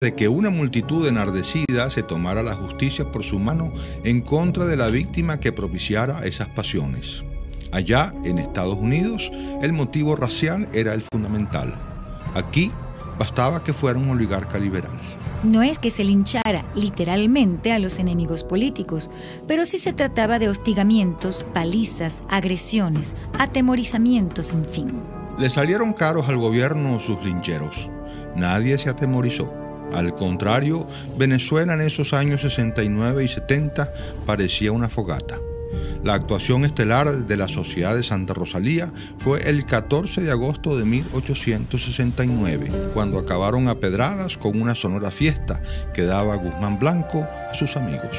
de que una multitud enardecida se tomara la justicia por su mano en contra de la víctima que propiciara esas pasiones. Allá, en Estados Unidos, el motivo racial era el fundamental. Aquí, bastaba que fuera un oligarca liberal. No es que se linchara literalmente a los enemigos políticos, pero sí se trataba de hostigamientos, palizas, agresiones, atemorizamientos, en fin. Le salieron caros al gobierno sus lincheros. Nadie se atemorizó. Al contrario, Venezuela en esos años 69 y 70 parecía una fogata. La actuación estelar de la Sociedad de Santa Rosalía fue el 14 de agosto de 1869, cuando acabaron a pedradas con una sonora fiesta que daba Guzmán Blanco a sus amigos.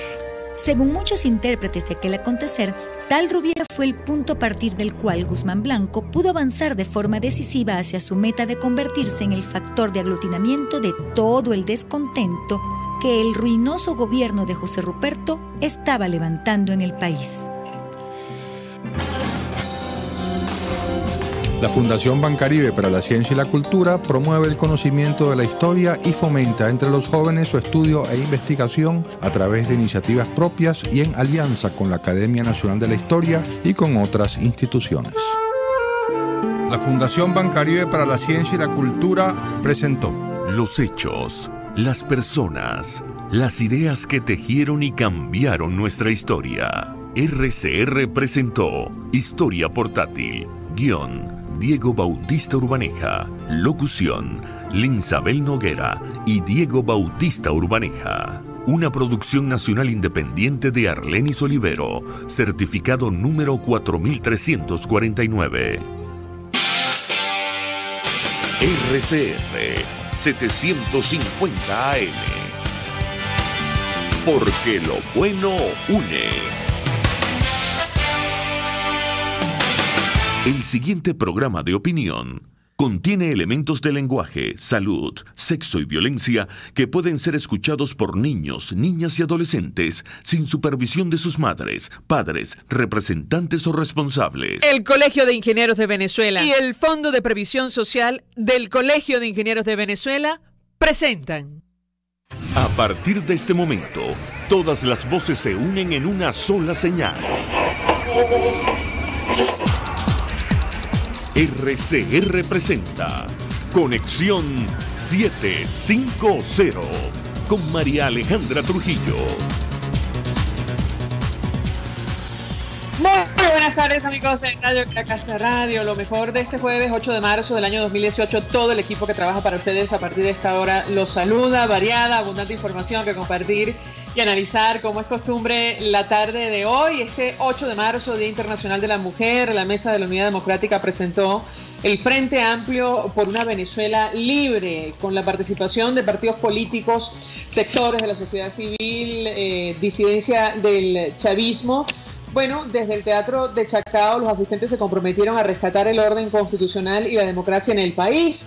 Según muchos intérpretes de aquel acontecer, tal Rubiera fue el punto a partir del cual Guzmán Blanco pudo avanzar de forma decisiva hacia su meta de convertirse en el factor de aglutinamiento de todo el descontento que el ruinoso gobierno de José Ruperto estaba levantando en el país. La Fundación Bancaribe para la Ciencia y la Cultura promueve el conocimiento de la historia y fomenta entre los jóvenes su estudio e investigación a través de iniciativas propias y en alianza con la Academia Nacional de la Historia y con otras instituciones. La Fundación Bancaribe para la Ciencia y la Cultura presentó los hechos, las personas, las ideas que tejieron y cambiaron nuestra historia. RCR presentó Historia Portátil, guión Diego Bautista Urbaneja, locución Linsabel Noguera y Diego Bautista Urbaneja. Una producción nacional independiente de Arlenis Olivero, certificado número 4349. RCR 750 AM. Porque lo bueno une. El siguiente programa de opinión contiene elementos de lenguaje, salud, sexo y violencia que pueden ser escuchados por niños, niñas y adolescentes sin supervisión de sus madres, padres, representantes o responsables. El Colegio de Ingenieros de Venezuela y el Fondo de Previsión Social del Colegio de Ingenieros de Venezuela presentan. A partir de este momento, todas las voces se unen en una sola señal. RCR presenta Conexión 750 con María Alejandra Trujillo. Muy buenas tardes, amigos de Radio Caracas Radio. Lo mejor de este jueves 8 de marzo del año 2018. Todo el equipo que trabaja para ustedes a partir de esta hora los saluda. Variada, abundante información que compartir y analizar, como es costumbre, la tarde de hoy. Este 8 de marzo, Día Internacional de la Mujer, la Mesa de la Unidad Democrática presentó el Frente Amplio por una Venezuela Libre, con la participación de partidos políticos, sectores de la sociedad civil, disidencia del chavismo. Bueno, desde el Teatro de Chacao, los asistentes se comprometieron a rescatar el orden constitucional y la democracia en el país.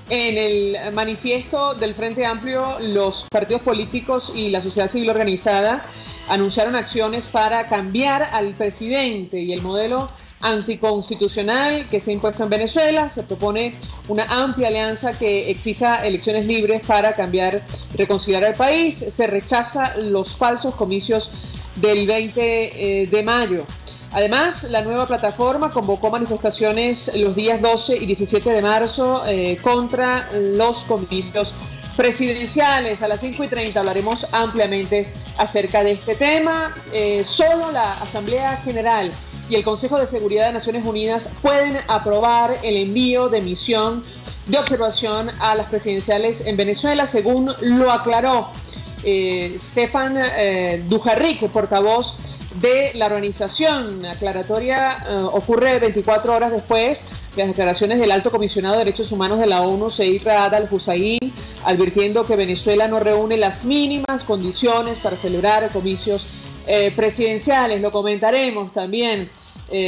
En el manifiesto del Frente Amplio, los partidos políticos y la sociedad civil organizada anunciaron acciones para cambiar al presidente y el modelo anticonstitucional que se ha impuesto en Venezuela. Se propone una amplia alianza que exija elecciones libres para cambiar y reconciliar al país. Se rechaza los falsos comicios del 20 de mayo. Además, la nueva plataforma convocó manifestaciones los días 12 y 17 de marzo contra los comicios presidenciales. A las 5:30 hablaremos ampliamente acerca de este tema. Solo la Asamblea General y el Consejo de Seguridad de Naciones Unidas pueden aprobar el envío de misión de observación a las presidenciales en Venezuela, según lo aclaró Stefan Dujarric, portavoz de la organización. La aclaratoria ocurre 24 horas después de las declaraciones del Alto Comisionado de Derechos Humanos de la ONU, Zeid Ra'ad al-Hussein, advirtiendo que Venezuela no reúne las mínimas condiciones para celebrar comicios presidenciales. Lo comentaremos también,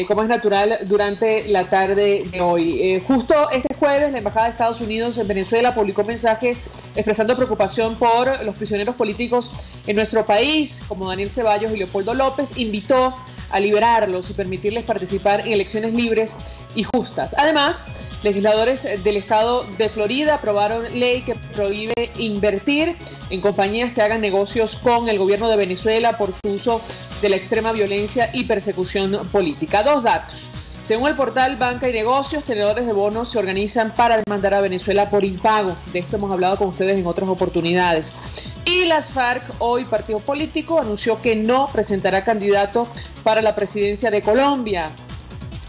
como es natural, durante la tarde de hoy. Justo este jueves, la Embajada de Estados Unidos en Venezuela publicó un mensaje expresando preocupación por los prisioneros políticos en nuestro país, como Daniel Ceballos y Leopoldo López. Invitó a liberarlos y permitirles participar en elecciones libres y justas. Además, legisladores del estado de Florida aprobaron ley que prohíbe invertir en compañías que hagan negocios con el gobierno de Venezuela por su uso de la extrema violencia y persecución política. Dos datos. Según el portal Banca y Negocios, tenedores de bonos se organizan para demandar a Venezuela por impago. De esto hemos hablado con ustedes en otras oportunidades. Y las FARC, hoy partido político, anunció que no presentará candidato para la presidencia de Colombia.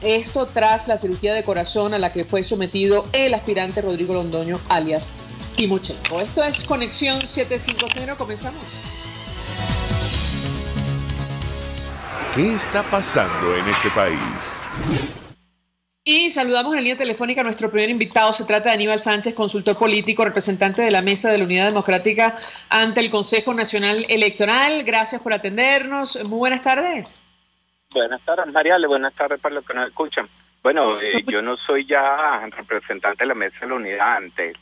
Esto tras la cirugía de corazón a la que fue sometido el aspirante Rodrigo Londoño, alias Timochenko. Esto es Conexión 750, comenzamos. ¿Qué está pasando en este país? Y saludamos en la línea telefónica a nuestro primer invitado. Se trata de Aníbal Sánchez, consultor político, representante de la Mesa de la Unidad Democrática ante el Consejo Nacional Electoral. Gracias por atendernos. Muy buenas tardes. Buenas tardes, Mariale. Buenas tardes para los que nos escuchan. Bueno, yo no soy ya representante de la Mesa de la Unidad ante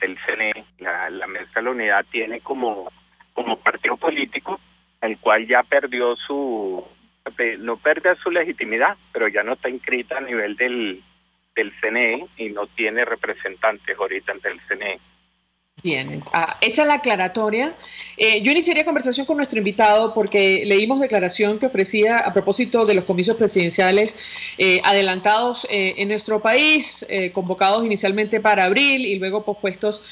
el CNE. La Mesa de la Unidad tiene como partido político, el cual ya no pierde su legitimidad, pero ya no está inscrita a nivel del CNE y no tiene representantes ahorita ante el CNE. Bien, hecha la aclaratoria, yo iniciaría conversación con nuestro invitado porque leímos declaración que ofrecía a propósito de los comicios presidenciales adelantados en nuestro país, convocados inicialmente para abril y luego pospuestos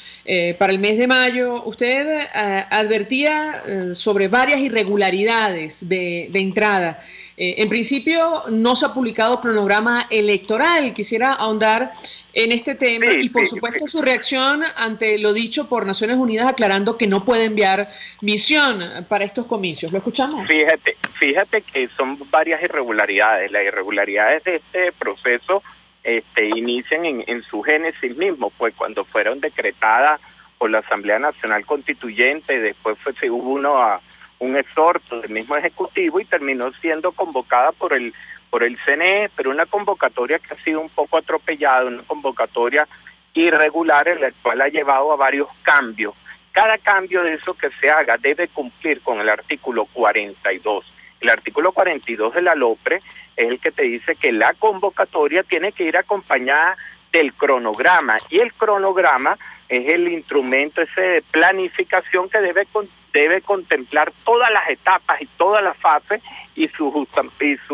para el mes de mayo. Usted advertía sobre varias irregularidades de entrada. En principio no se ha publicado cronograma electoral. Quisiera ahondar en este tema y por supuesto su reacción ante lo dicho por Naciones Unidas aclarando que no puede enviar misión para estos comicios. ¿Lo escuchamos? Fíjate que son varias irregularidades. Las irregularidades de este proceso inician en su génesis mismo, pues cuando fueron decretadas por la Asamblea Nacional Constituyente, después hubo un exhorto del mismo Ejecutivo y terminó siendo convocada por el CNE, pero una convocatoria que ha sido un poco atropellada, una convocatoria irregular en la cual ha llevado a varios cambios. Cada cambio de eso que se haga debe cumplir con el artículo 42. El artículo 42 de la LOPRE es el que te dice que la convocatoria tiene que ir acompañada del cronograma, y el cronograma es el instrumento ese de planificación que debe contemplar todas las etapas y todas las fases y su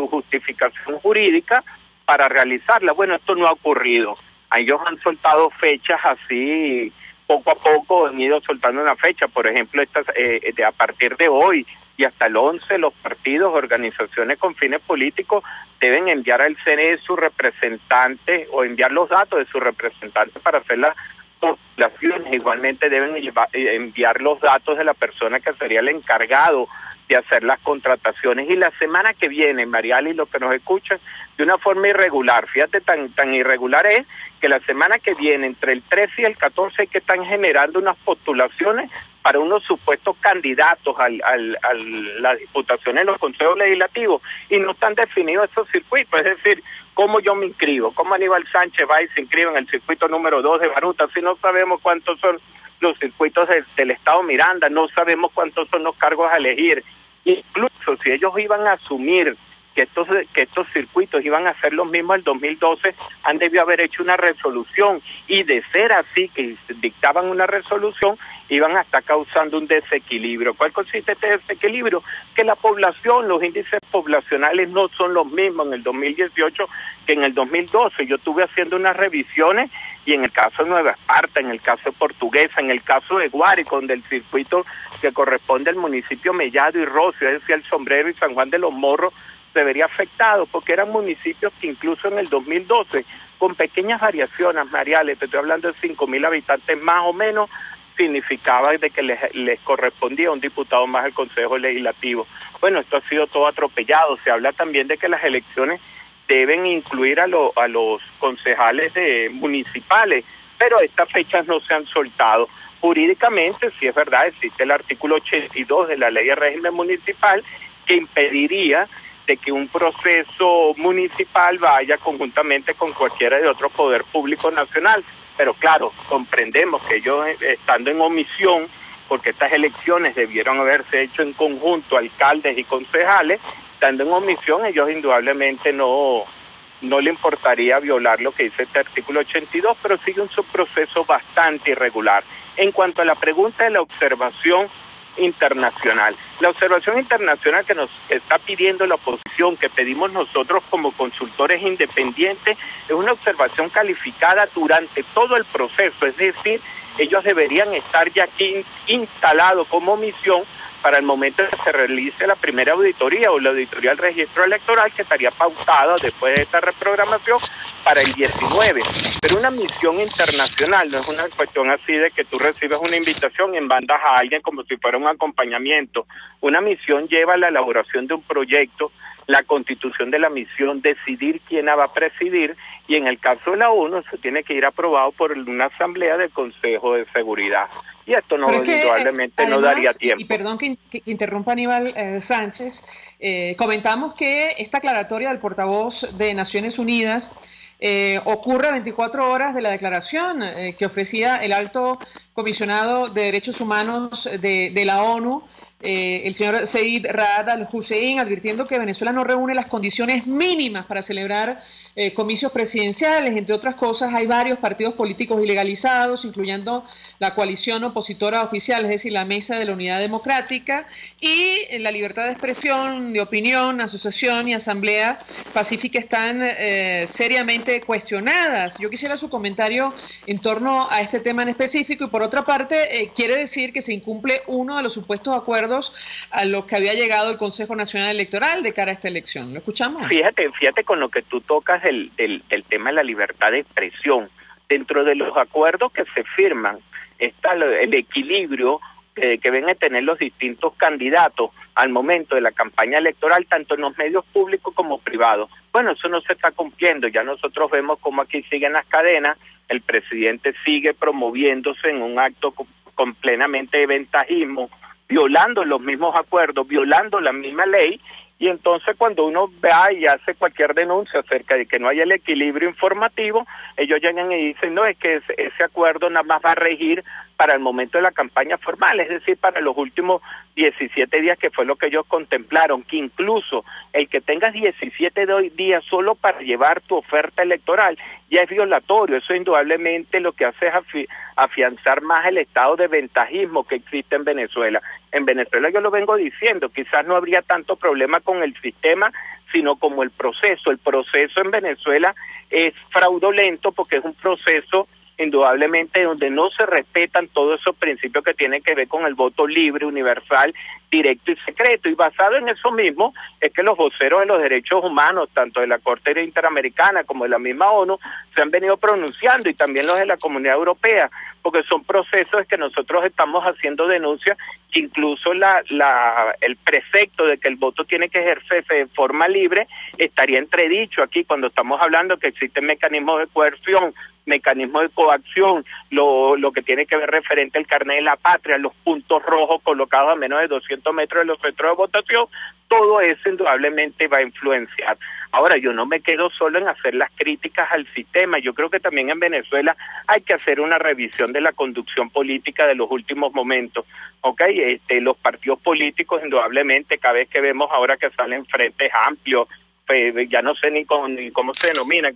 justificación jurídica para realizarla. Bueno, esto no ha ocurrido. Ellos han soltado fechas así, poco a poco han ido soltando una fecha. Por ejemplo, a partir de hoy y hasta el 11, los partidos, organizaciones con fines políticos deben enviar al CNE su representante o enviar los datos de su representante para hacer las postulaciones. Igualmente deben enviar los datos de la persona que sería el encargado de hacer las contrataciones. Y la semana que viene, Mariali, y los que nos escuchan, de una forma irregular, fíjate, tan irregular es que la semana que viene, entre el 13 y el 14, que están generando unas postulaciones para unos supuestos candidatos a la diputación en los consejos legislativos, y no están definidos esos circuitos. Es decir, ¿cómo yo me inscribo? ¿Cómo Aníbal Sánchez va y se inscribe en el circuito número 2 de Baruta si no sabemos cuántos son los circuitos del Estado Miranda, no sabemos cuántos son los cargos a elegir? Incluso si ellos iban a asumir que estos circuitos iban a ser los mismos del 2012, han debido haber hecho una resolución, y de ser así, que dictaban una resolución, iban a estar causando un desequilibrio. ¿Cuál consiste este desequilibrio? Que la población, los índices poblacionales no son los mismos en el 2018 que en el 2012. Yo estuve haciendo unas revisiones y en el caso de Nueva Esparta, en el caso de Portuguesa, en el caso de Guárico, donde el circuito que corresponde al municipio Mellado y Rocio, es decir, El Sombrero y San Juan de los Morros, se vería afectado, porque eran municipios que incluso en el 2012, con pequeñas variaciones, Mariale, te estoy hablando de 5.000 habitantes más o menos, significaba de que les correspondía un diputado más al Consejo Legislativo. Bueno, esto ha sido todo atropellado. Se habla también de que las elecciones deben incluir a los concejales municipales, pero estas fechas no se han soltado. Jurídicamente, sí es verdad, existe el artículo 82 de la Ley de Régimen Municipal que impediría de que un proceso municipal vaya conjuntamente con cualquiera de otro poder público nacional. Pero claro, comprendemos que ellos, estando en omisión, porque estas elecciones debieron haberse hecho en conjunto, alcaldes y concejales, estando en omisión, ellos indudablemente no le importaría violar lo que dice este artículo 82, pero sigue un subproceso bastante irregular. En cuanto a la pregunta de la observación internacional, la observación internacional que nos está pidiendo la oposición, que pedimos nosotros como consultores independientes, es una observación calificada durante todo el proceso, es decir, ellos deberían estar ya aquí instalados como misión para el momento en que se realice la primera auditoría o la auditoría del registro electoral, que estaría pautada después de esta reprogramación para el 19. Pero una misión internacional no es una cuestión así de que tú recibes una invitación y mandas a alguien como si fuera un acompañamiento. Una misión lleva a la elaboración de un proyecto, la constitución de la misión, decidir quién la va a presidir, y en el caso de la ONU se tiene que ir aprobado por una asamblea del Consejo de Seguridad. Y esto no, indudablemente no daría tiempo. Y perdón que interrumpa Aníbal Sánchez, comentamos que esta aclaratoria del portavoz de Naciones Unidas ocurre a 24 horas de la declaración que ofrecía el alto comisionado de Derechos Humanos de la ONU, el señor Zeid Ra'ad al-Hussein, advirtiendo que Venezuela no reúne las condiciones mínimas para celebrar comicios presidenciales. Entre otras cosas, hay varios partidos políticos ilegalizados, incluyendo la coalición opositora oficial, es decir, la Mesa de la Unidad Democrática, y la libertad de expresión, de opinión, asociación y asamblea pacífica están seriamente cuestionadas. Yo quisiera su comentario en torno a este tema en específico, y por otra parte, quiere decir que se incumple uno de los supuestos acuerdos a los que había llegado el Consejo Nacional Electoral de cara a esta elección. ¿Lo escuchamos? Fíjate con lo que tú tocas el tema de la libertad de expresión. Dentro de los acuerdos que se firman está el equilibrio que deben de tener los distintos candidatos al momento de la campaña electoral, tanto en los medios públicos como privados. Bueno, eso no se está cumpliendo. Ya nosotros vemos cómo aquí siguen las cadenas, el presidente sigue promoviéndose en un acto con plenamente de ventajismo, violando los mismos acuerdos, violando la misma ley, y entonces cuando uno va y hace cualquier denuncia acerca de que no hay el equilibrio informativo, ellos llegan y dicen, no, es que ese acuerdo nada más va a regir para el momento de la campaña formal, es decir, para los últimos 17 días, que fue lo que ellos contemplaron, que incluso el que tengas 17 días solo para llevar tu oferta electoral ya es violatorio. Eso indudablemente lo que hace es afianzar más el estado de ventajismo que existe en Venezuela. En Venezuela, yo lo vengo diciendo, quizás no habría tanto problema con el sistema, sino como el proceso. El proceso en Venezuela es fraudulento porque es un proceso indudablemente donde no se respetan todos esos principios que tienen que ver con el voto libre, universal, directo y secreto, y basado en eso mismo es que los voceros de los derechos humanos, tanto de la Corte Interamericana como de la misma ONU, se han venido pronunciando, y también los de la Comunidad Europea, porque son procesos que nosotros estamos haciendo denuncias, que incluso el precepto de que el voto tiene que ejercerse de forma libre estaría entredicho aquí cuando estamos hablando que existen mecanismos de coerción, mecanismos de coacción, lo que tiene que ver referente al carnet de la patria, los puntos rojos colocados a menos de 200 metros de los centros de votación, todo eso indudablemente va a influenciar. Ahora, yo no me quedo solo en hacer las críticas al sistema, yo creo que también en Venezuela hay que hacer una revisión de la conducción política de los últimos momentos, ¿ok? Los partidos políticos indudablemente, cada vez que vemos ahora que salen frentes amplios, ya no sé ni cómo se denomina,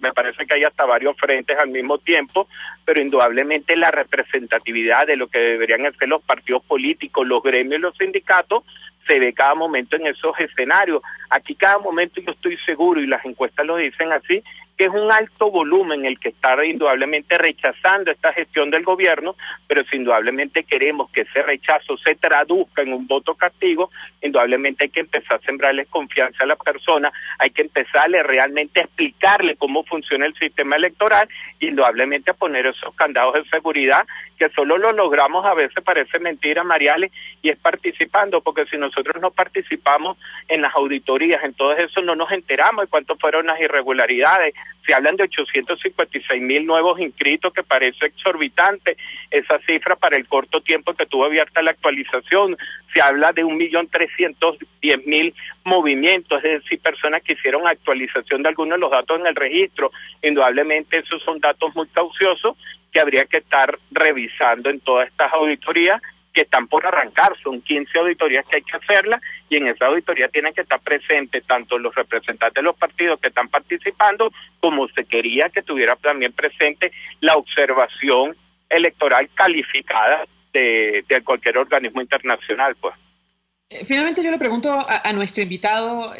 me parece que hay hasta varios frentes al mismo tiempo, pero indudablemente la representatividad de lo que deberían ser los partidos políticos, los gremios y los sindicatos, se ve cada momento en esos escenarios. Aquí cada momento yo estoy seguro, y las encuestas lo dicen así, que es un alto volumen el que está indudablemente rechazando esta gestión del gobierno, pero si indudablemente queremos que ese rechazo se traduzca en un voto castigo, indudablemente hay que empezar a sembrarles confianza a la persona, hay que empezarle realmente a explicarle cómo funciona el sistema electoral, y indudablemente a poner esos candados de seguridad, que solo lo logramos, a veces parece mentira, Mariale, y es participando, porque si nosotros no participamos en las auditorías, en todo eso no nos enteramos de cuánto fueron las irregularidades. Se hablan de 856,000 nuevos inscritos, que parece exorbitante esa cifra para el corto tiempo que tuvo abierta la actualización. Se habla de 1.310.000 movimientos, es decir, personas que hicieron actualización de algunos de los datos en el registro. Indudablemente esos son datos muy cauciosos que habría que estar revisando en todas estas auditorías, que están por arrancar, son 15 auditorías que hay que hacerlas, y en esa auditoría tienen que estar presentes tanto los representantes de los partidos que están participando, como se quería que tuviera también presente la observación electoral calificada de cualquier organismo internacional, pues. Finalmente yo le pregunto a nuestro invitado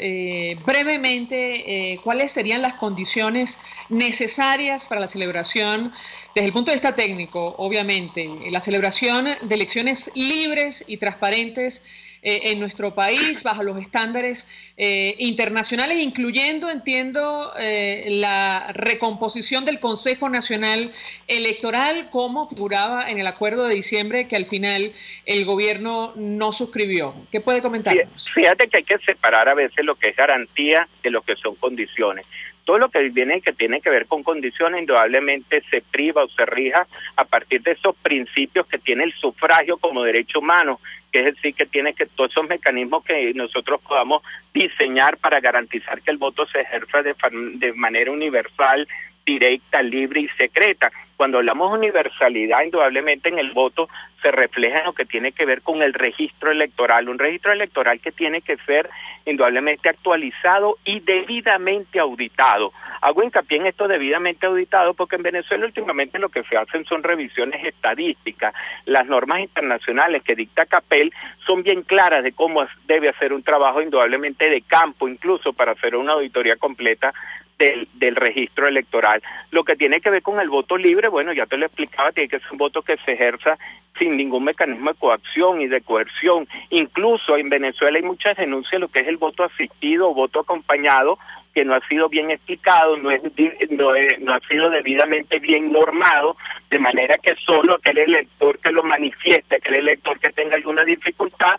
brevemente cuáles serían las condiciones necesarias para la celebración, desde el punto de vista técnico, obviamente, la celebración de elecciones libres y transparentes en nuestro país, bajo los estándares internacionales, incluyendo, entiendo, la recomposición del Consejo Nacional Electoral, como figuraba en el acuerdo de diciembre que al final el gobierno no suscribió. ¿Qué puede comentarnos? Fíjate que hay que separar a veces lo que es garantía de lo que son condiciones. Todo lo que tiene que ver con condiciones indudablemente se priva o se rija a partir de esos principios que tiene el sufragio como derecho humano, que es decir, que tiene que todos esos mecanismos que nosotros podamos diseñar para garantizar que el voto se ejerza de manera universal, directa, libre y secreta. Cuando hablamos de universalidad, indudablemente en el voto se refleja en lo que tiene que ver con el registro electoral, un registro electoral que tiene que ser indudablemente actualizado y debidamente auditado. Hago hincapié en esto debidamente auditado porque en Venezuela últimamente lo que se hacen son revisiones estadísticas. Las normas internacionales que dicta CAPEL son bien claras de cómo debe hacer un trabajo indudablemente de campo, incluso para hacer una auditoría completa del registro electoral. Lo que tiene que ver con el voto libre, bueno, ya te lo explicaba, tiene que ser un voto que se ejerza sin ningún mecanismo de coacción y de coerción. Incluso en Venezuela hay muchas denuncias de lo que es el voto asistido o voto acompañado, que no ha sido bien explicado, no ha sido debidamente bien normado, de manera que solo aquel elector que lo manifieste, aquel elector que tenga alguna dificultad,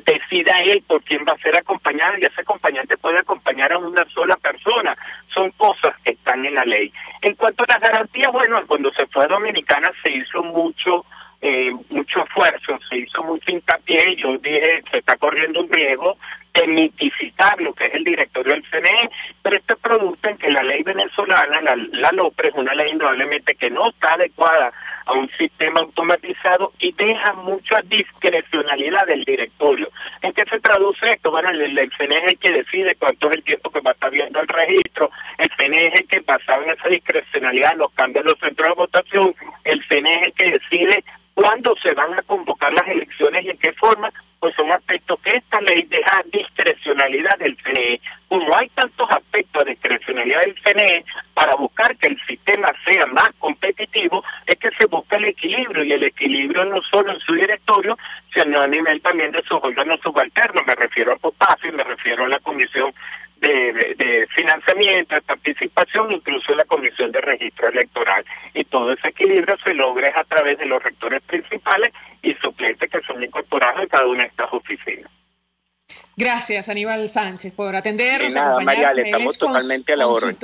decida él por quién va a ser acompañado, y ese acompañante puede acompañar a una sola persona. Son cosas que están en la ley. En cuanto a las garantías, bueno, cuando se fue a Dominicana se hizo mucho esfuerzo, se hizo mucho hincapié. Yo dije, se está corriendo un riesgo de mitificar lo que es el directorio del CNE, pero esto es producto en que la ley venezolana, la LOPRE, es una ley indudablemente que no está adecuada a un sistema automatizado y deja mucha discrecionalidad del directorio. ¿En qué se traduce esto? Bueno, el CNE es el que decide cuánto es el tiempo que va a estar viendo el registro, el CNE es el que, basado en esa discrecionalidad, los cambia en los centros de votación, el CNE es el que decide cuándo se van a convocar las elecciones y en qué forma. Pues son aspectos que esta ley deja discrecionalidad del CNE. Como hay tantos aspectos de discrecionalidad del CNE, para buscar que el sistema sea más competitivo, es que se busca el equilibrio, y el equilibrio no solo en su directorio, sino a nivel también de sus órganos subalternos. Me refiero a COPACE, me refiero a la Comisión de Financiamiento, de Participación, incluso la Comisión de Registro Electoral. Y todo ese equilibrio se logra a través de los rectores principales y suplentes que son incorporados en cada una de estas oficinas. Gracias, Aníbal Sánchez, por atendernos. De nada, María, estamos totalmente a la orden.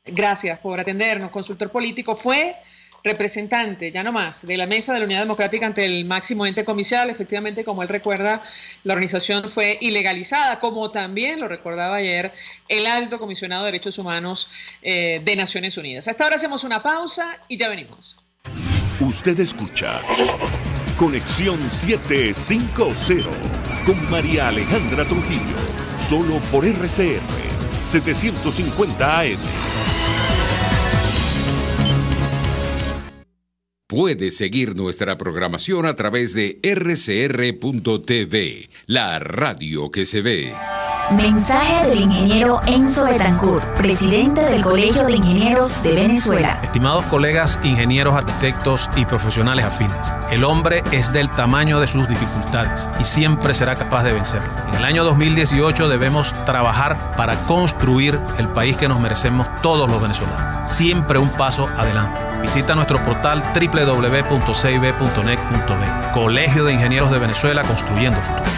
Gracias por atendernos. Consultor político, fue representante, ya no más, de la Mesa de la Unidad Democrática ante el máximo ente comicial. Efectivamente, como él recuerda, la organización fue ilegalizada, como también lo recordaba ayer el alto comisionado de Derechos Humanos de Naciones Unidas. Hasta ahora hacemos una pausa y ya venimos. Usted escucha Conexión 750 con María Alejandra Trujillo, solo por RCR 750 AM. Puede seguir nuestra programación a través de rcr.tv, la radio que se ve. Mensaje del ingeniero Enzo Betancourt, presidente del Colegio de Ingenieros de Venezuela. Estimados colegas ingenieros, arquitectos y profesionales afines, el hombre es del tamaño de sus dificultades y siempre será capaz de vencerlo. En el año 2018 debemos trabajar para construir el país que nos merecemos todos los venezolanos. Siempre un paso adelante. Visita nuestro portal www.cib.net.be. Colegio de Ingenieros de Venezuela, construyendo futuro.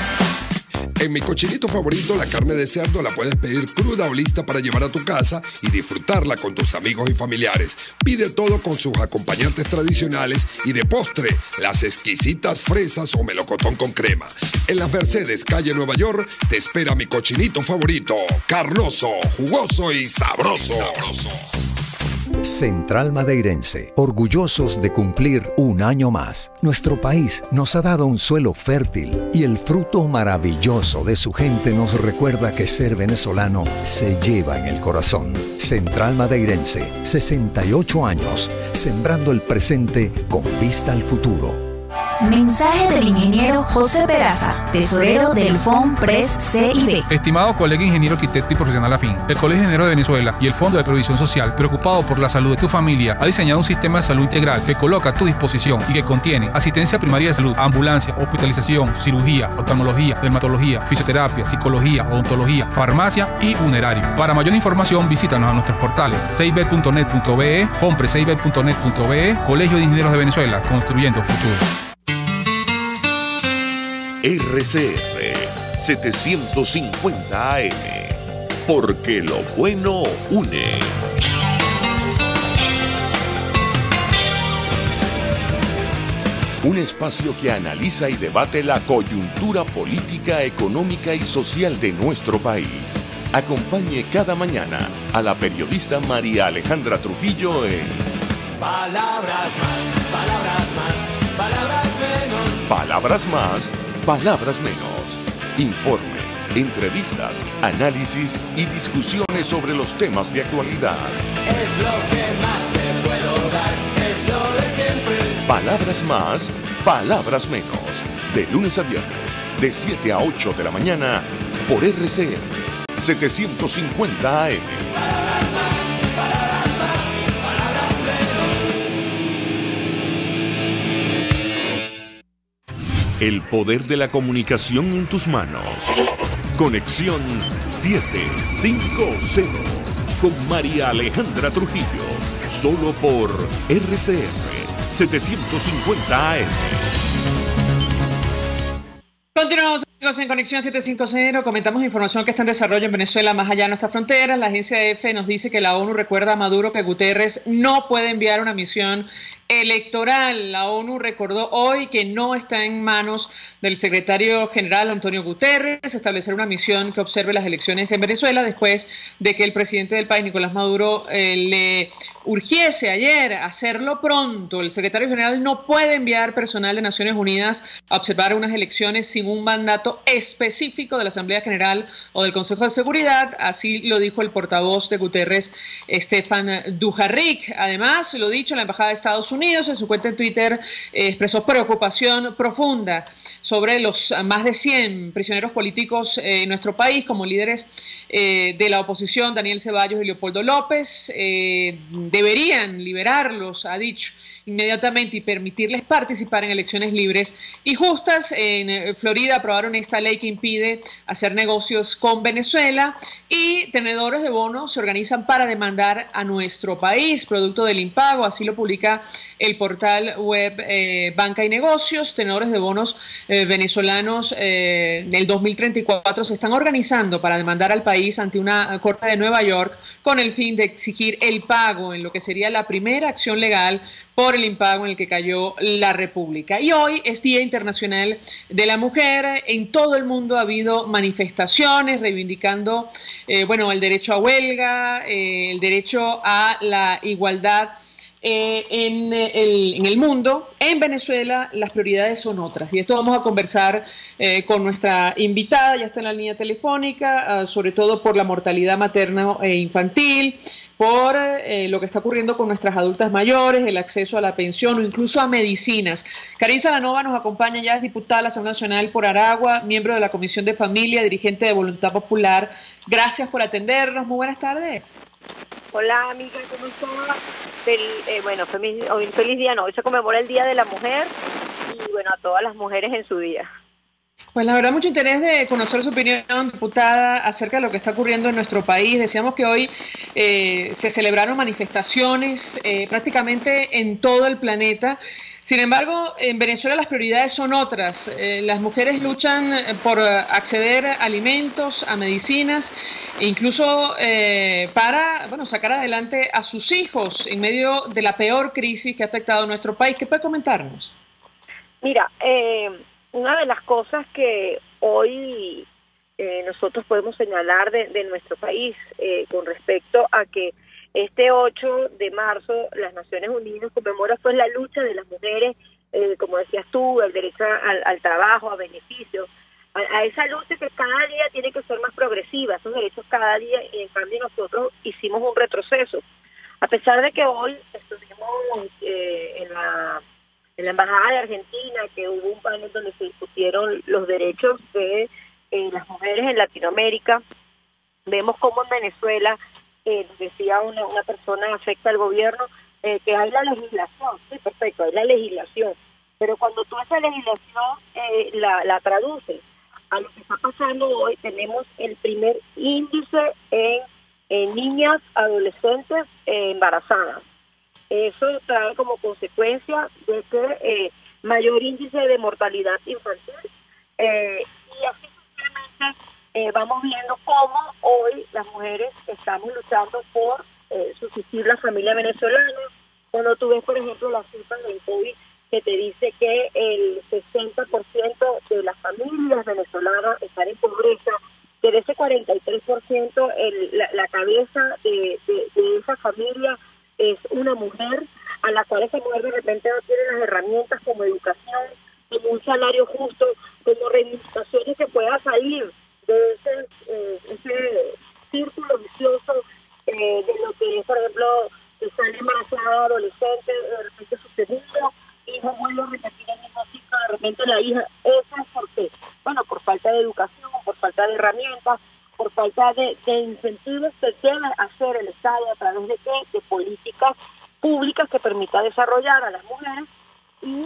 En mi cochinito favorito, la carne de cerdo la puedes pedir cruda o lista para llevar a tu casa y disfrutarla con tus amigos y familiares. Pide todo con sus acompañantes tradicionales y de postre, las exquisitas fresas o melocotón con crema. En las Mercedes, calle Nueva York, te espera mi cochinito favorito, carnoso, jugoso y sabroso. Central Madeirense, orgullosos de cumplir un año más. Nuestro país nos ha dado un suelo fértil y el fruto maravilloso de su gente nos recuerda que ser venezolano se lleva en el corazón. Central Madeirense, 68 años, sembrando el presente con vista al futuro. Mensaje del ingeniero José Peraza, tesorero del FONPRES CIB. Estimado colega ingeniero, arquitecto y profesional afín, el Colegio de Ingenieros de Venezuela y el Fondo de Previsión Social, preocupado por la salud de tu familia, ha diseñado un sistema de salud integral que coloca a tu disposición y que contiene asistencia primaria de salud, ambulancia, hospitalización, cirugía, oftalmología, dermatología, fisioterapia, psicología, odontología, farmacia y funerario. Para mayor información, visítanos a nuestros portales cib.net.be, fonprescib.net.be, Colegio de Ingenieros de Venezuela, construyendo futuro. RCR 750 AM, porque lo bueno une. Un espacio que analiza y debate la coyuntura política, económica y social de nuestro país. Acompañe cada mañana a la periodista María Alejandra Trujillo en Palabras más, palabras más, palabras menos. Palabras más, palabras menos. Informes, entrevistas, análisis y discusiones sobre los temas de actualidad. Es lo que más te puedo dar, es lo de siempre. Palabras más, palabras menos. De lunes a viernes, de 7 a 8 de la mañana, por RCR 750 AM. Palabras más, palabras más, palabras menos. El poder de la comunicación en tus manos. Conexión 750 con María Alejandra Trujillo. Solo por RCR 750 AM. Continuamos, amigos, en Conexión 750. Comentamos información que está en desarrollo en Venezuela, más allá de nuestras fronteras. La agencia EFE nos dice que la ONU recuerda a Maduro que Guterres no puede enviar una misión electoral. La ONU recordó hoy que no está en manos del secretario general Antonio Guterres establecer una misión que observe las elecciones en Venezuela después de que el presidente del país, Nicolás Maduro, le urgiese ayer a hacerlo pronto. El secretario general no puede enviar personal de Naciones Unidas a observar unas elecciones sin un mandato específico de la Asamblea General o del Consejo de Seguridad. Así lo dijo el portavoz de Guterres, Stefan Dujarric. Además, lo dicho, la Embajada de Estados Unidos en su cuenta en Twitter expresó preocupación profunda sobre los más de 100 prisioneros políticos en nuestro país, como líderes de la oposición, Daniel Ceballos y Leopoldo López. Deberían liberarlos, ha dicho, inmediatamente y permitirles participar en elecciones libres y justas. En Florida aprobaron esta ley que impide hacer negocios con Venezuela y tenedores de bonos se organizan para demandar a nuestro país, producto del impago. Así lo publica el portal web Banca y Negocios. Tenedores de bonos venezolanos del 2034 se están organizando para demandar al país ante una corte de Nueva York con el fin de exigir el pago en lo que sería la primera acción legal por el impago en el que cayó la República. Y hoy es Día Internacional de la Mujer. En todo el mundo ha habido manifestaciones reivindicando el derecho a huelga, el derecho a la igualdad en el mundo. En Venezuela las prioridades son otras y de esto vamos a conversar con nuestra invitada, ya está en la línea telefónica, sobre todo por la mortalidad materna e infantil, por lo que está ocurriendo con nuestras adultas mayores, el acceso a la pensión o incluso a medicinas. Karin Salanova nos acompaña, ya es diputada de la Asamblea Nacional por Aragua, miembro de la Comisión de Familia, dirigente de Voluntad Popular. Gracias por atendernos, muy buenas tardes. Hola amiga, ¿cómo estás? Feliz día, no, hoy se conmemora el Día de la Mujer y bueno, a todas las mujeres en su día. Pues la verdad, mucho interés de conocer su opinión, diputada, acerca de lo que está ocurriendo en nuestro país. Decíamos que hoy se celebraron manifestaciones prácticamente en todo el planeta. Sin embargo, en Venezuela las prioridades son otras. Las mujeres luchan por acceder a alimentos, a medicinas, e incluso para sacar adelante a sus hijos en medio de la peor crisis que ha afectado a nuestro país. ¿Qué puede comentarnos? Mira, una de las cosas que hoy nosotros podemos señalar de nuestro país con respecto a que Este 8 de marzo las Naciones Unidas conmemora pues la lucha de las mujeres, como decías tú, el derecho al trabajo, a beneficios, a esa lucha que cada día tiene que ser más progresiva, esos derechos cada día, y en cambio nosotros hicimos un retroceso. A pesar de que hoy estuvimos en la Embajada de Argentina, que hubo un panel donde se discutieron los derechos de las mujeres en Latinoamérica, vemos cómo en Venezuela, decía una persona afecta al gobierno, que hay la legislación, sí, perfecto, hay la legislación, pero cuando tú esa legislación la traduces a lo que está pasando hoy, tenemos el primer índice en niñas, adolescentes embarazadas. Eso trae como consecuencia de que mayor índice de mortalidad infantil, y así simplemente vamos viendo cómo hoy las mujeres estamos luchando por subsistir la familia venezolana. Cuando tú ves, por ejemplo, las cifras del COVID, que te dice que el 60% de las familias venezolanas están en pobreza, que de ese 43% la cabeza de esa familia es una mujer, a la cual esa mujer de repente no tiene las herramientas como educación, como un salario justo, como reivindicaciones que pueda salir de ese círculo vicioso de lo que es, por ejemplo, sale embarazada adolescente, de repente su segundo hijo vuelve a repetir el mismo ciclo, de repente la hija. Eso es porque, bueno, por falta de educación, por falta de herramientas, por falta de incentivos que debe hacer el Estado a través de políticas públicas que permita desarrollar a las mujeres y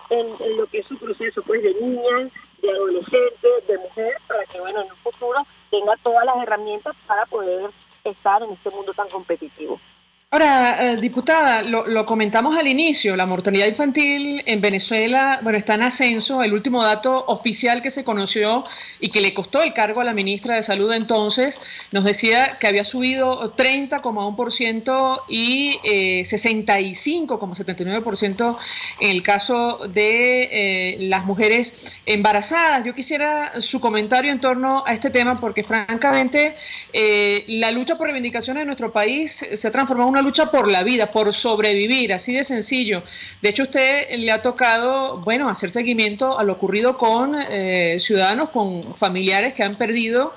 en lo que es su proceso pues de niñas, de adolescentes, de mujeres, para que bueno, en un futuro tenga todas las herramientas para poder estar en este mundo tan competitivo. Ahora, diputada, lo comentamos al inicio, la mortalidad infantil en Venezuela, bueno, está en ascenso. El último dato oficial que se conoció y que le costó el cargo a la ministra de Salud entonces, nos decía que había subido 30,1% y 65,79% en el caso de las mujeres embarazadas. Yo quisiera su comentario en torno a este tema porque francamente la lucha por reivindicaciones en nuestro país se ha transformado en una lucha por la vida, por sobrevivir, así de sencillo. De hecho, usted le ha tocado, bueno, hacer seguimiento a lo ocurrido con ciudadanos, con familiares que han perdido,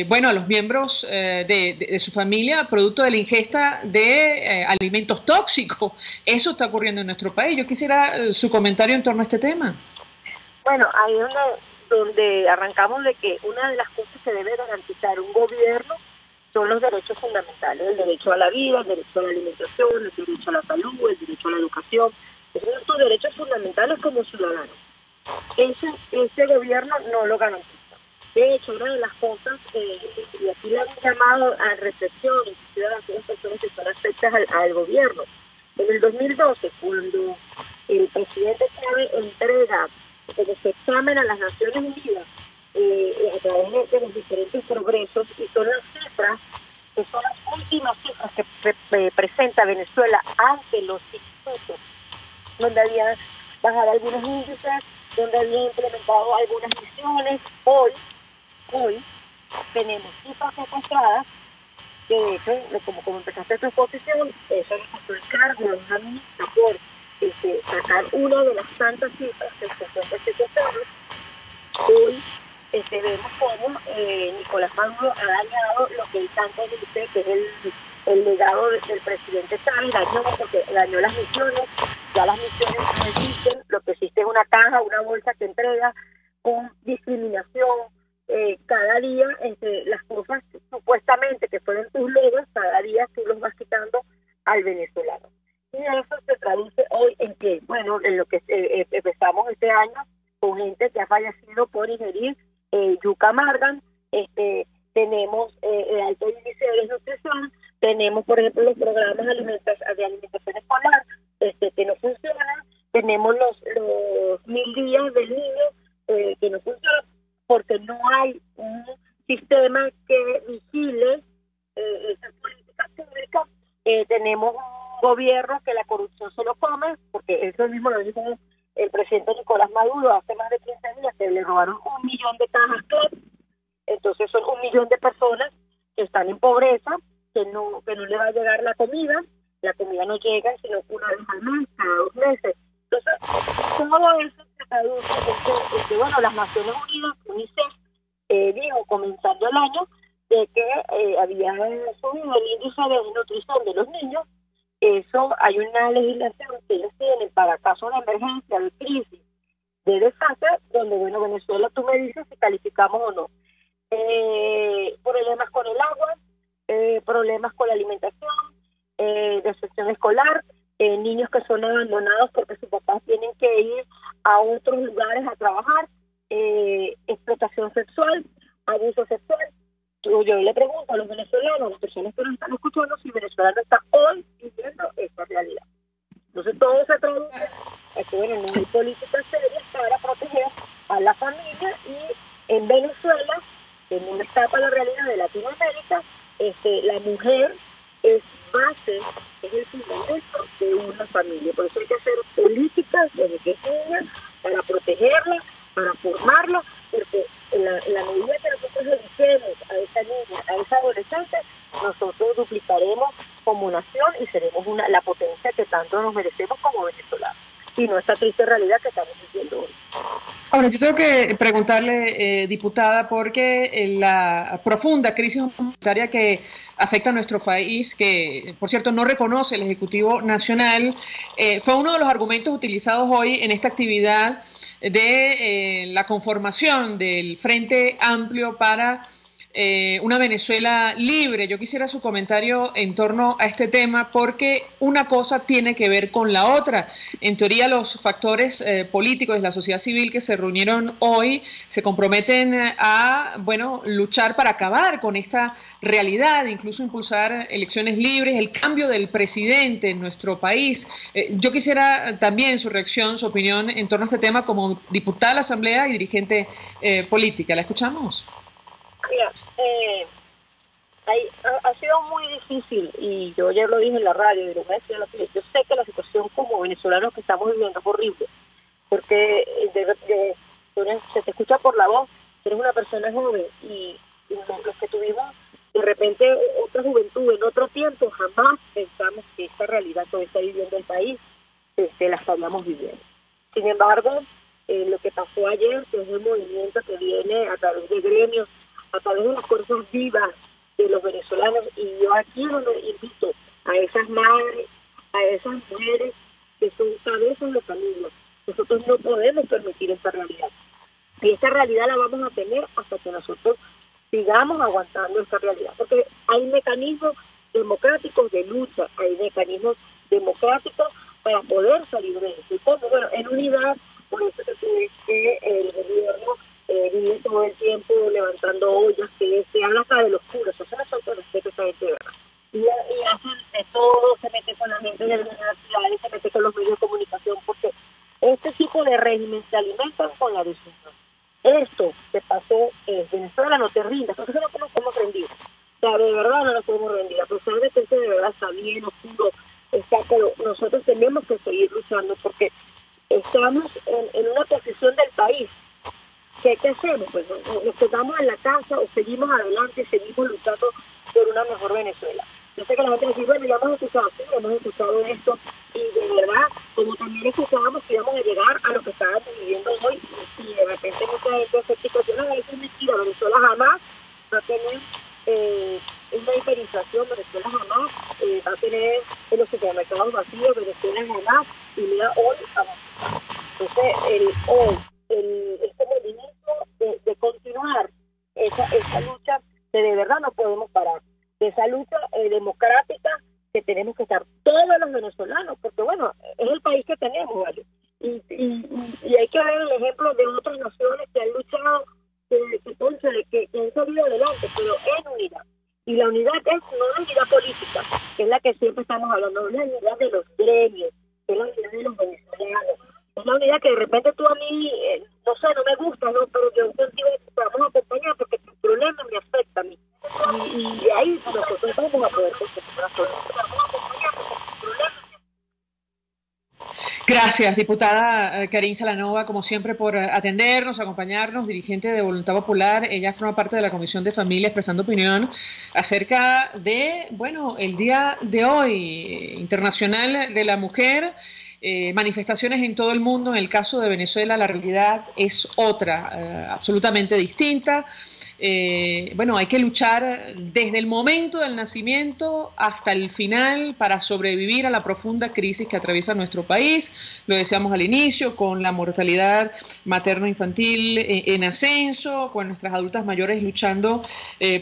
bueno, a los miembros de su familia producto de la ingesta de alimentos tóxicos. Eso está ocurriendo en nuestro país. Yo quisiera su comentario en torno a este tema. Bueno, ahí es donde arrancamos de que una de las cosas que debe garantizar un gobierno son los derechos fundamentales, el derecho a la vida, el derecho a la alimentación, el derecho a la salud, el derecho a la educación. Esos son tus derechos fundamentales como ciudadano. Ese gobierno no lo garantiza. De hecho, una de las cosas, y aquí le han llamado a reflexión, inclusive a aquellas personas que son afectas al gobierno. En el 2012, cuando el presidente Chávez entrega ese examen a las Naciones Unidas, a través de los diferentes progresos, y son las cifras, que son las últimas cifras que presenta Venezuela ante los institutos, donde había bajado algunos índices, donde había implementado algunas misiones. Hoy tenemos cifras secuestradas, que de hecho, como empezaste tu exposición, eso nos pasó el cargo de una ministra por sacar una de las tantas cifras que se encuentran secuestradas. Hoy vemos cómo Nicolás Maduro ha dañado lo que él tanto dice que es el legado del presidente Chávez. Dañó las misiones. Ya las misiones no existen. Lo que existe es una caja, una bolsa que entrega con discriminación. Cada día las cosas supuestamente que fueron tus logros, cada día tú los vas quitando al venezolano. Y eso se traduce hoy en que, bueno, en lo que empezamos este año con gente que ha fallecido por ingerir yuca amargan, tenemos alto índice de desnutrición, tenemos, por ejemplo, los programas de alimentación escolar que no funcionan, tenemos los 1000 días del niño que no funcionan porque no hay un sistema que vigile esas políticas públicas. Tenemos un gobierno que la corrupción se lo come, porque eso mismo lo dijo el presidente Nicolás Maduro hace más de 15 días, que le robaron 1 millón de cajas CLEP. Entonces son 1 millón de personas que están en pobreza, que no le va a llegar la comida no llega sino una vez al mes, cada 2 meses. Entonces, todo eso se traduce en que bueno, las Naciones Unidas, UNICEF, dijo comenzando el año de que había subido el índice de desnutrición de los niños. Eso, hay una legislación que ellos tienen para casos de emergencia, de crisis, de desastre, donde, bueno, Venezuela, tú me dices si calificamos o no. Problemas con el agua, problemas con la alimentación, deserción escolar, niños que son abandonados porque sus papás tienen que ir a otros lugares a trabajar, explotación sexual, abuso sexual. Yo le pregunto a los venezolanos, a las personas que nos están escuchando, si Venezuela no está hoy viviendo esta realidad. Entonces todo se traduce a que, bueno, no hay políticas serias para proteger a la familia, y en Venezuela, en una etapa de la realidad de Latinoamérica, la mujer es base, es el fundamento de una familia. Por eso hay que hacer políticas desde que es niña para protegerla, para formarla, porque en la medida que nosotros eduquemos a esa niña, a esa adolescente, nosotros duplicaremos como nación y seremos la potencia que tanto nos merecemos como venezolanos, y no esta triste realidad que estamos viviendo hoy. Ahora, yo tengo que preguntarle, diputada, porque la profunda crisis humanitaria que afecta a nuestro país, que por cierto no reconoce el Ejecutivo Nacional, fue uno de los argumentos utilizados hoy en esta actividad de la conformación del Frente Amplio para una Venezuela libre. Yo quisiera su comentario en torno a este tema, porque una cosa tiene que ver con la otra. En teoría, los factores políticos de la sociedad civil que se reunieron hoy se comprometen a, bueno, luchar para acabar con esta realidad, incluso impulsar elecciones libres, el cambio del presidente en nuestro país. Yo quisiera también su reacción, su opinión en torno a este tema como diputada de la Asamblea y dirigente política. ¿La escuchamos? Mira, ha sido muy difícil, y yo ayer lo dije en la radio, y lo voy a decir, yo sé que la situación como venezolanos que estamos viviendo es horrible, porque se te escucha por la voz, eres una persona joven, y los que tuvimos de repente otra juventud en otro tiempo, jamás pensamos que esta realidad que hoy está viviendo el país la estaríamos viviendo. Sin embargo, lo que pasó ayer, que es un movimiento que viene a través de gremios, a través de las fuerzas vivas de los venezolanos, y yo aquí donde invito a esas madres, a esas mujeres que son cabezas de familia. Nosotros no podemos permitir esta realidad, y esta realidad la vamos a tener hasta que nosotros sigamos aguantando esta realidad, porque hay mecanismos democráticos de lucha, hay mecanismos democráticos para poder salir de esto, y como, bueno, en unidad. Por eso que el gobierno vive todo el tiempo levantando ollas, que se habla acá de los puros, eso no es autorrespeto, esa gente de verdad. Y hacen de todo, se mete con la gente de las universidades, se mete con los medios de comunicación, porque este tipo de régimen se alimentan con la decisión. Esto que pasó en Venezuela, no te rindas, porque no nos podemos rendir. O sea, de verdad no nos podemos rendir, a pesar de que esto de verdad está bien oscuro, pero nosotros tenemos que seguir luchando, porque estamos en una posición del país. ¿Qué hacemos? Pues nos quedamos en la casa o seguimos adelante, seguimos luchando por una mejor Venezuela. Yo sé que la gente dice, bueno, ya hemos escuchado esto, y de verdad, como también escuchábamos que íbamos a llegar a lo que estábamos viviendo hoy, y de repente mucha gente hace situaciones, eso es mentira. Venezuela jamás va a tener una hiperinflación, Venezuela jamás va a tener los supermercados vacíos, Venezuela jamás, y mira hoy avanzar. Entonces, este movimiento de continuar esa lucha, que de verdad no podemos parar, de esa lucha democrática que tenemos que estar todos los venezolanos, porque bueno, es el país que tenemos, ¿vale? Y hay que ver el ejemplo de otras naciones que han luchado, que han salido adelante, pero en unidad. Y la unidad es no la unidad política, que es la que siempre estamos hablando, es la unidad de los gremios, es la unidad de los venezolanos, es la unidad que de repente tú a mí, no sé, no me gusta, ¿no? Pero yo contigo vamos a acompañar porque tu problema me afecta a mí. Y ahí nosotros vamos a poder conseguir una solución. Vamos a acompañar porque tu problema me afecta. Gracias, diputada Karin Salanova, como siempre, por atendernos, acompañarnos, dirigente de Voluntad Popular. Ella forma parte de la Comisión de Familia, expresando opinión acerca de, bueno, el día de hoy, Internacional de la Mujer. Manifestaciones en todo el mundo. En el caso de Venezuela la realidad es otra, absolutamente distinta. Bueno, hay que luchar desde el momento del nacimiento hasta el final para sobrevivir a la profunda crisis que atraviesa nuestro país. Lo decíamos al inicio, con la mortalidad materno-infantil en ascenso, con nuestras adultas mayores luchando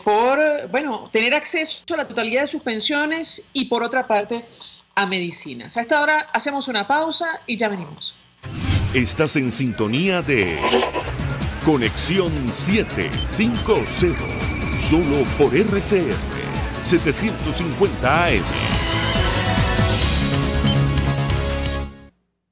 por, bueno, tener acceso a la totalidad de sus pensiones y, por otra parte, a medicinas. A esta hora hacemos una pausa y ya venimos. Estás en sintonía de Conexión 750, solo por RCR 750 AM.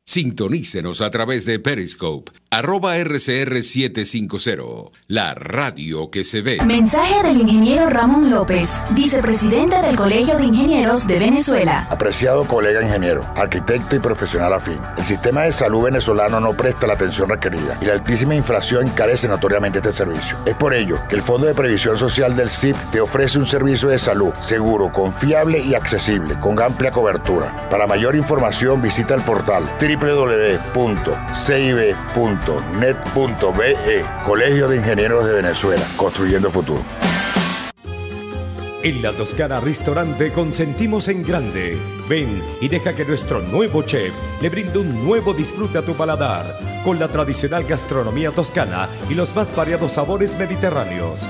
Sintonícenos a través de Periscope, @RCR750, la radio que se ve. Mensaje del ingeniero Ramón López, vicepresidente del Colegio de Ingenieros de Venezuela. Apreciado colega ingeniero, arquitecto y profesional afín, el sistema de salud venezolano no presta la atención requerida y la altísima inflación encarece notoriamente este servicio. Es por ello que el Fondo de Previsión Social del CIP te ofrece un servicio de salud seguro, confiable y accesible, con amplia cobertura. Para mayor información visita el portal www.cib.net.be. Colegio de Ingenieros de Venezuela, construyendo futuro. En La Toscana Restaurante consentimos en grande. Ven y deja que nuestro nuevo chef le brinde un nuevo disfrute a tu paladar, con la tradicional gastronomía toscana y los más variados sabores mediterráneos.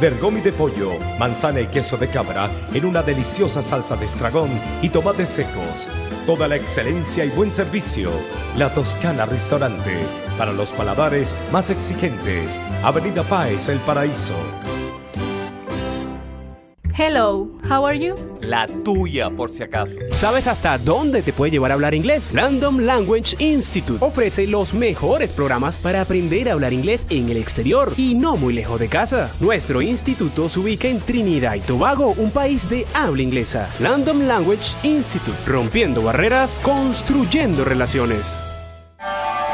Bergomi de pollo, manzana y queso de cabra en una deliciosa salsa de estragón y tomates secos. Toda la excelencia y buen servicio. La Toscana Restaurante, para los paladares más exigentes. Avenida Páez, El Paraíso. Hello, how are you? La tuya, por si acaso. ¿Sabes hasta dónde te puede llevar a hablar inglés? Random Language Institute ofrece los mejores programas para aprender a hablar inglés en el exterior y no muy lejos de casa. Nuestro instituto se ubica en Trinidad y Tobago, un país de habla inglesa. Random Language Institute, rompiendo barreras, construyendo relaciones.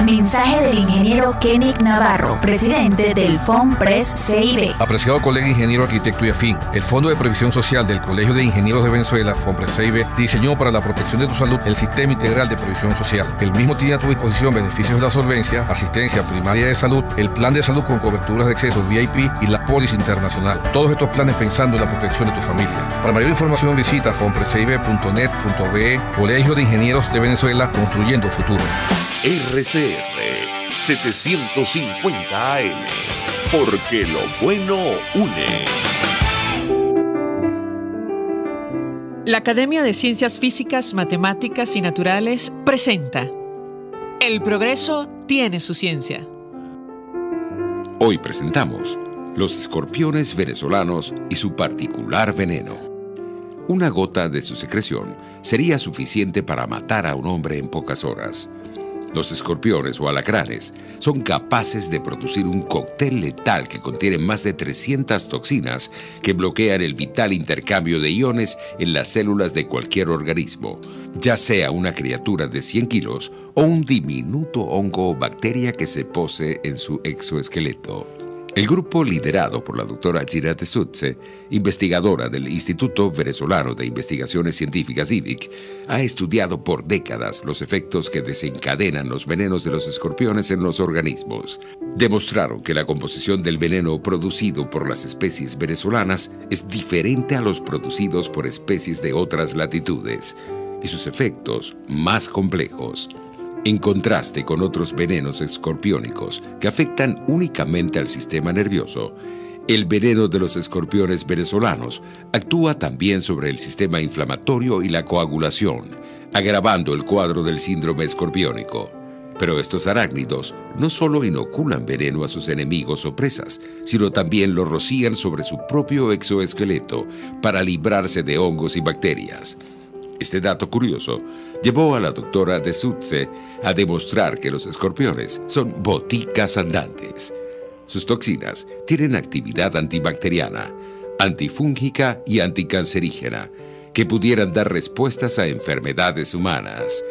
Mensaje del ingeniero Kenneth Navarro, presidente del FOMPRES CIB. Apreciado colega ingeniero, arquitecto y afín, el Fondo de Previsión Social del Colegio de Ingenieros de Venezuela, FOMPRES CIB, diseñó para la protección de tu salud el Sistema Integral de Previsión Social. El mismo tiene a tu disposición beneficios de la solvencia, asistencia primaria de salud, el plan de salud con coberturas de acceso VIP y la póliza internacional. Todos estos planes pensando en la protección de tu familia. Para mayor información visita fomprescib.net.be. Colegio de Ingenieros de Venezuela, construyendo futuro. RCR 750 AM, porque lo bueno une. La Academia de Ciencias Físicas, Matemáticas y Naturales presenta El progreso tiene su ciencia. Hoy presentamos los escorpiones venezolanos y su particular veneno. Una gota de su secreción sería suficiente para matar a un hombre en pocas horas. Los escorpiones o alacranes son capaces de producir un cóctel letal que contiene más de 300 toxinas que bloquean el vital intercambio de iones en las células de cualquier organismo, ya sea una criatura de 100 kilos o un diminuto hongo o bacteria que se pose en su exoesqueleto. El grupo liderado por la doctora Gira Tesutse, investigadora del Instituto Venezolano de Investigaciones Científicas IVIC, ha estudiado por décadas los efectos que desencadenan los venenos de los escorpiones en los organismos. Demostraron que la composición del veneno producido por las especies venezolanas es diferente a los producidos por especies de otras latitudes y sus efectos más complejos. En contraste con otros venenos escorpiónicos que afectan únicamente al sistema nervioso, el veneno de los escorpiones venezolanos actúa también sobre el sistema inflamatorio y la coagulación, agravando el cuadro del síndrome escorpiónico. Pero estos arácnidos no solo inoculan veneno a sus enemigos o presas, sino también lo rocían sobre su propio exoesqueleto para librarse de hongos y bacterias. Este dato curioso llevó a la doctora Tesutse a demostrar que los escorpiones son boticas andantes. Sus toxinas tienen actividad antibacteriana, antifúngica y anticancerígena, que pudieran dar respuestas a enfermedades humanas.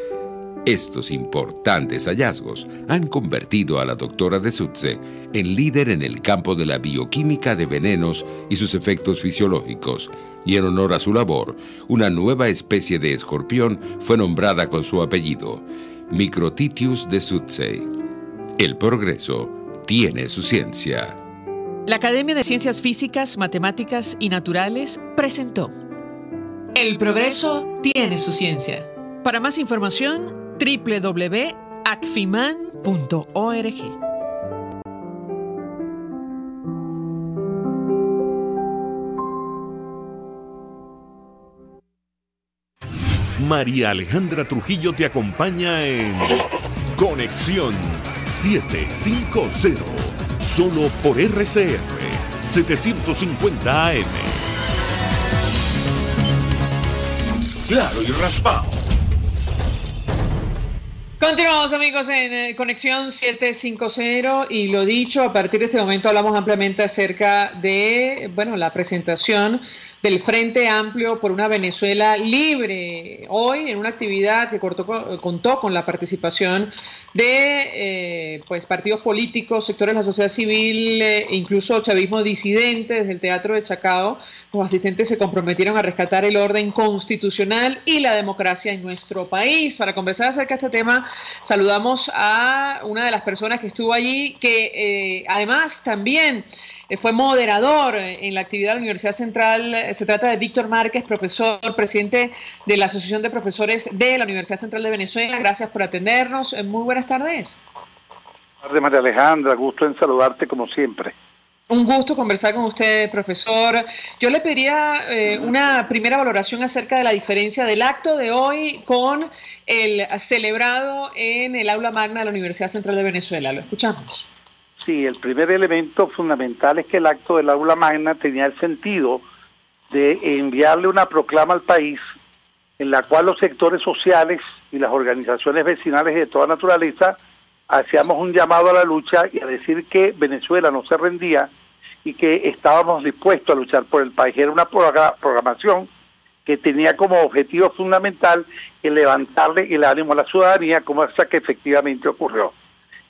Estos importantes hallazgos han convertido a la doctora de Sutze en líder en el campo de la bioquímica de venenos y sus efectos fisiológicos, y en honor a su labor, una nueva especie de escorpión fue nombrada con su apellido, Microtitius de Sutze. El progreso tiene su ciencia. La Academia de Ciencias Físicas, Matemáticas y Naturales presentó El progreso tiene su ciencia. Para más información, www.acfiman.org. María Alejandra Trujillo te acompaña en Conexión 750, solo por RCR 750 AM. Claro y raspado. Continuamos, amigos, en Conexión 750 y lo dicho, a partir de este momento hablamos ampliamente acerca de, la presentación del Frente Amplio por una Venezuela libre. Hoy, en una actividad que contó con la participación de partidos políticos, sectores de la sociedad civil, incluso chavismo disidente desde el Teatro de Chacao, los asistentes se comprometieron a rescatar el orden constitucional y la democracia en nuestro país. Para conversar acerca de este tema, saludamos a una de las personas que estuvo allí, que además también fue moderador en la actividad de la Universidad Central. Se trata de Víctor Márquez, profesor, presidente de la Asociación de Profesores de la Universidad Central de Venezuela. Gracias por atendernos. Muy buenas tardes. Buenas tardes, María Alejandra. Gusto en saludarte como siempre. Un gusto conversar con usted, profesor. Yo le pediría una primera valoración acerca de la diferencia del acto de hoy con el celebrado en el aula magna de la Universidad Central de Venezuela. Lo escuchamos. Sí, el primer elemento fundamental es que el acto del aula magna tenía el sentido de enviarle una proclama al país en la cual los sectores sociales y las organizaciones vecinales de toda naturaleza hacíamos un llamado a la lucha y a decir que Venezuela no se rendía y que estábamos dispuestos a luchar por el país. Era una programación que tenía como objetivo fundamental el levantarle el ánimo a la ciudadanía, como esa que efectivamente ocurrió.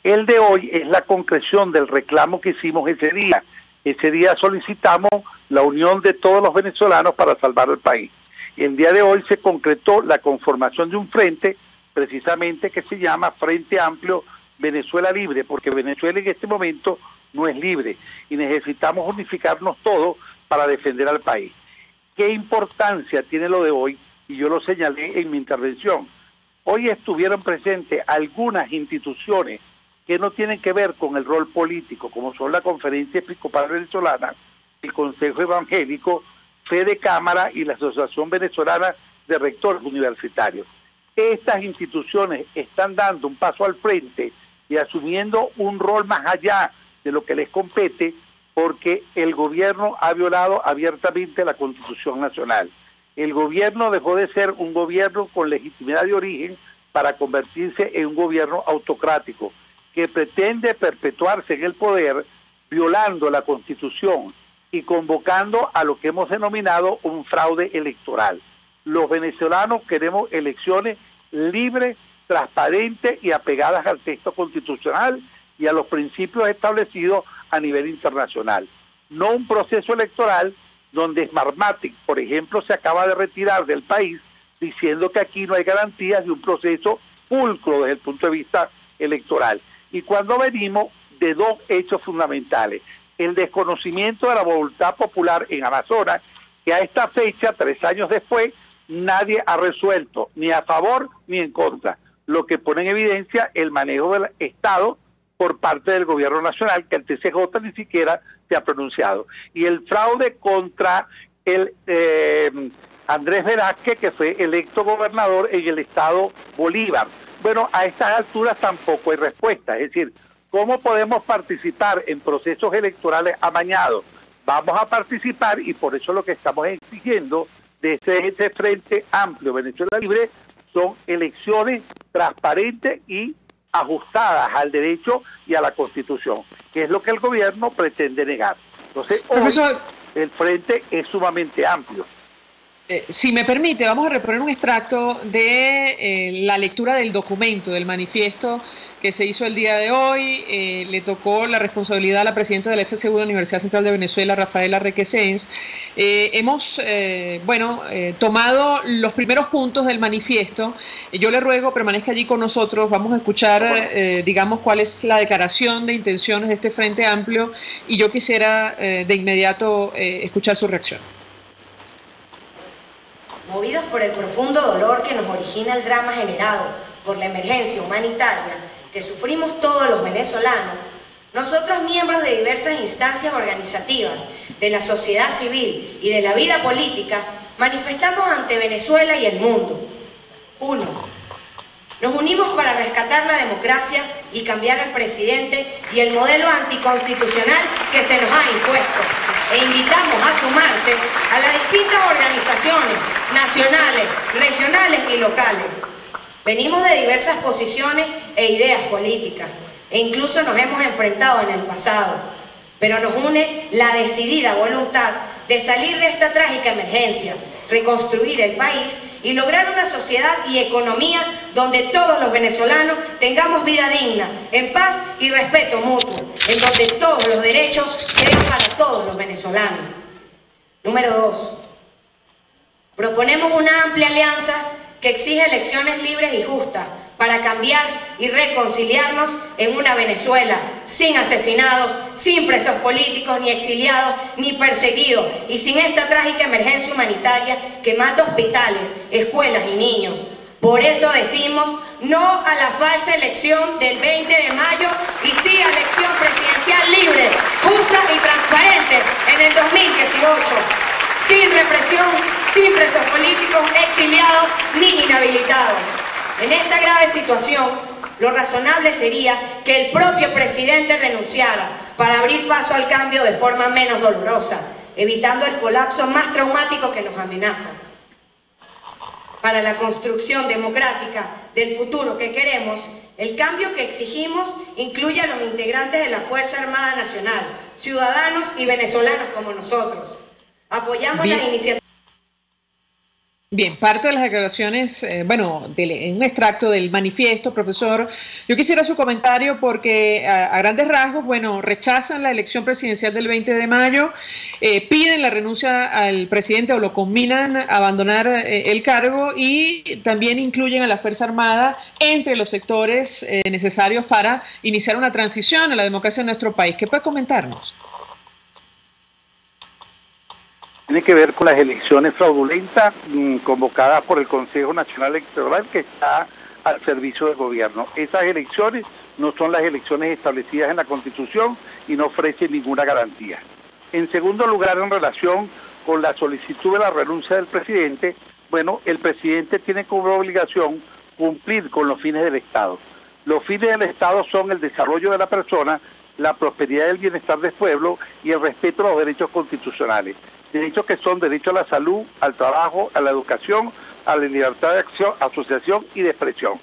El de hoy es la concreción del reclamo que hicimos ese día. Ese día solicitamos la unión de todos los venezolanos para salvar el país. Y el día de hoy se concretó la conformación de un frente, precisamente que se llama Frente Amplio Venezuela Libre, porque Venezuela en este momento no es libre y necesitamos unificarnos todos para defender al país. ¿Qué importancia tiene lo de hoy? Y yo lo señalé en mi intervención. Hoy estuvieron presentes algunas instituciones que no tienen que ver con el rol político, como son la Conferencia Episcopal Venezolana, el Consejo Evangélico, Fede Cámara y la Asociación Venezolana de Rectores Universitarios. Estas instituciones están dando un paso al frente y asumiendo un rol más allá de lo que les compete, porque el gobierno ha violado abiertamente la Constitución Nacional. El gobierno dejó de ser un gobierno con legitimidad de origen para convertirse en un gobierno autocrático, que pretende perpetuarse en el poder violando la Constitución y convocando a lo que hemos denominado un fraude electoral. Los venezolanos queremos elecciones libres, transparentes y apegadas al texto constitucional y a los principios establecidos a nivel internacional. No un proceso electoral donde Smartmatic, por ejemplo, se acaba de retirar del país diciendo que aquí no hay garantías de un proceso pulcro desde el punto de vista electoral. Y cuando venimos de dos hechos fundamentales: el desconocimiento de la voluntad popular en Amazonas, que a esta fecha, 3 años después, nadie ha resuelto, ni a favor ni en contra, lo que pone en evidencia el manejo del Estado por parte del gobierno nacional, que el TCJ ni siquiera se ha pronunciado. Y el fraude contra el Andrés Velázquez, que fue electo gobernador en el estado Bolívar. Bueno, a estas alturas tampoco hay respuesta. Es decir, ¿cómo podemos participar en procesos electorales amañados? Vamos a participar y por eso lo que estamos exigiendo desde este Frente Amplio Venezuela Libre son elecciones transparentes y ajustadas al derecho y a la Constitución, que es lo que el gobierno pretende negar. Entonces, hoy el frente es sumamente amplio. Si me permite, vamos a reponer un extracto de la lectura del documento, del manifiesto que se hizo el día de hoy. Le tocó la responsabilidad a la presidenta de la FCU de la Universidad Central de Venezuela, Rafaela Requesens. Hemos tomado los primeros puntos del manifiesto. Yo le ruego permanezca allí con nosotros. Vamos a escuchar, digamos, cuál es la declaración de intenciones de este Frente Amplio, y yo quisiera de inmediato escuchar su reacción. Movidos por el profundo dolor que nos origina el drama generado por la emergencia humanitaria que sufrimos todos los venezolanos, nosotros, miembros de diversas instancias organizativas de la sociedad civil y de la vida política, manifestamos ante Venezuela y el mundo. 1. Nos unimos para rescatar la democracia y cambiar al presidente y el modelo anticonstitucional que se nos ha impuesto, e invitamos a sumarse a las distintas organizaciones nacionales, regionales y locales. Venimos de diversas posiciones e ideas políticas, e incluso nos hemos enfrentado en el pasado, pero nos une la decidida voluntad de salir de esta trágica emergencia, reconstruir el país y lograr una sociedad y economía donde todos los venezolanos tengamos vida digna, en paz y respeto mutuo, en donde todos los derechos sean para todos los venezolanos. Número 2. Proponemos una amplia alianza que exige elecciones libres y justas para cambiar y reconciliarnos en una Venezuela sin asesinados, sin presos políticos, ni exiliados, ni perseguidos, y sin esta trágica emergencia humanitaria que mata hospitales, escuelas y niños. Por eso decimos no a la falsa elección del 20 de mayo y sí a elección presidencial libre, justa y transparente en el 2018, sin represión, sin presos políticos, exiliados ni inhabilitados. En esta grave situación, lo razonable sería que el propio presidente renunciara para abrir paso al cambio de forma menos dolorosa, evitando el colapso más traumático que nos amenaza. Para la construcción democrática del futuro que queremos, el cambio que exigimos incluye a los integrantes de la Fuerza Armada Nacional, ciudadanos y venezolanos como nosotros. Apoyamos las iniciativas. Bien, parte de las declaraciones, en un extracto del manifiesto, profesor, yo quisiera su comentario porque a grandes rasgos, rechazan la elección presidencial del 20 de mayo, piden la renuncia al presidente o lo combinan a abandonar el cargo, y también incluyen a la Fuerza Armada entre los sectores necesarios para iniciar una transición a la democracia en nuestro país. ¿Qué puede comentarnos? Tiene que ver con las elecciones fraudulentas convocadas por el Consejo Nacional Electoral, que está al servicio del gobierno. Esas elecciones no son las elecciones establecidas en la Constitución y no ofrecen ninguna garantía. En segundo lugar, en relación con la solicitud de la renuncia del presidente, el presidente tiene como obligación cumplir con los fines del Estado. Los fines del Estado son el desarrollo de la persona, la prosperidad y el bienestar del pueblo y el respeto a los derechos constitucionales. Derechos que son derecho a la salud, al trabajo, a la educación, a la libertad de acción, asociación y de expresión.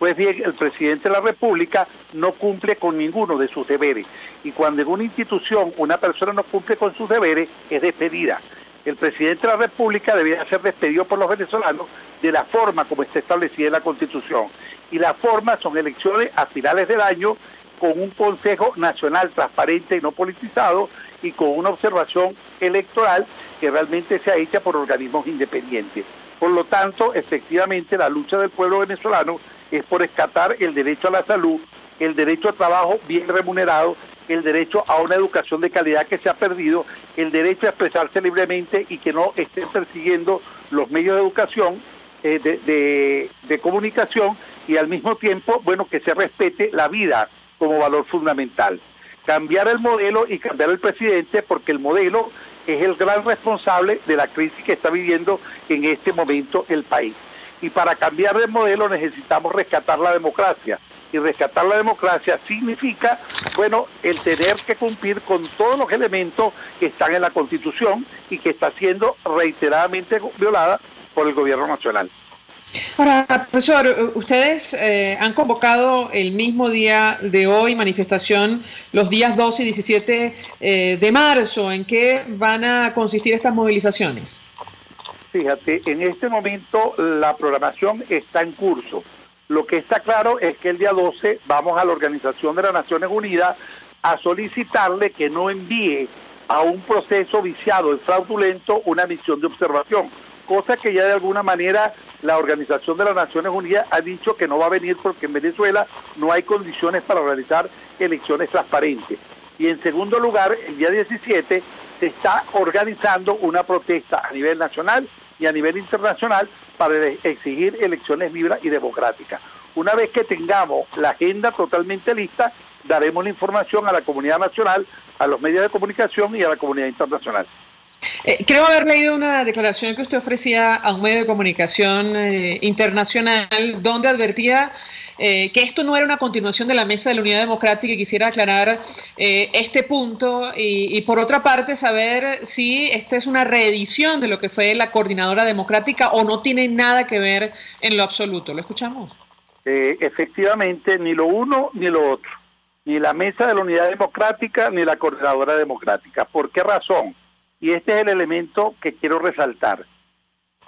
Pues bien, el presidente de la República no cumple con ninguno de sus deberes, y cuando en una institución una persona no cumple con sus deberes, es despedida. El presidente de la República debería ser despedido por los venezolanos de la forma como está establecida en la Constitución, y la forma son elecciones a finales del año con un Consejo Nacional transparente y no politizado, y con una observación electoral que realmente sea hecha por organismos independientes. Por lo tanto, efectivamente, la lucha del pueblo venezolano es por rescatar el derecho a la salud, el derecho a trabajo bien remunerado, el derecho a una educación de calidad que se ha perdido, el derecho a expresarse libremente y que no estén persiguiendo los medios de educación, de comunicación, y al mismo tiempo, que se respete la vida como valor fundamental. Cambiar el modelo y cambiar el presidente, porque el modelo es el gran responsable de la crisis que está viviendo en este momento el país. Y para cambiar el modelo necesitamos rescatar la democracia. Y rescatar la democracia significa, el tener que cumplir con todos los elementos que están en la Constitución y que está siendo reiteradamente violada por el gobierno nacional. Ahora, profesor, ustedes han convocado el mismo día de hoy manifestación los días 12 y 17 de marzo. ¿En qué van a consistir estas movilizaciones? fíjate, en este momento la programación está en curso. Lo que está claro es que el día 12 vamos a la Organización de las Naciones Unidas a solicitarle que no envíe a un proceso viciado y fraudulento una misión de observación, cosa que ya de alguna manera la Organización de las Naciones Unidas ha dicho que no va a venir porque en Venezuela no hay condiciones para realizar elecciones transparentes. Y en segundo lugar, el día 17 se está organizando una protesta a nivel nacional y a nivel internacional para exigir elecciones libres y democráticas. Una vez que tengamos la agenda totalmente lista, daremos la información a la comunidad nacional, a los medios de comunicación y a la comunidad internacional. Creo haber leído una declaración que usted ofrecía a un medio de comunicación internacional donde advertía que esto no era una continuación de la Mesa de la Unidad Democrática, y quisiera aclarar este punto y por otra parte saber si esta es una reedición de lo que fue la Coordinadora Democrática o no tiene nada que ver en lo absoluto. ¿Lo escuchamos? Efectivamente, ni lo uno ni lo otro, ni la Mesa de la Unidad Democrática ni la Coordinadora Democrática. ¿Por qué razón? Y este es el elemento que quiero resaltar.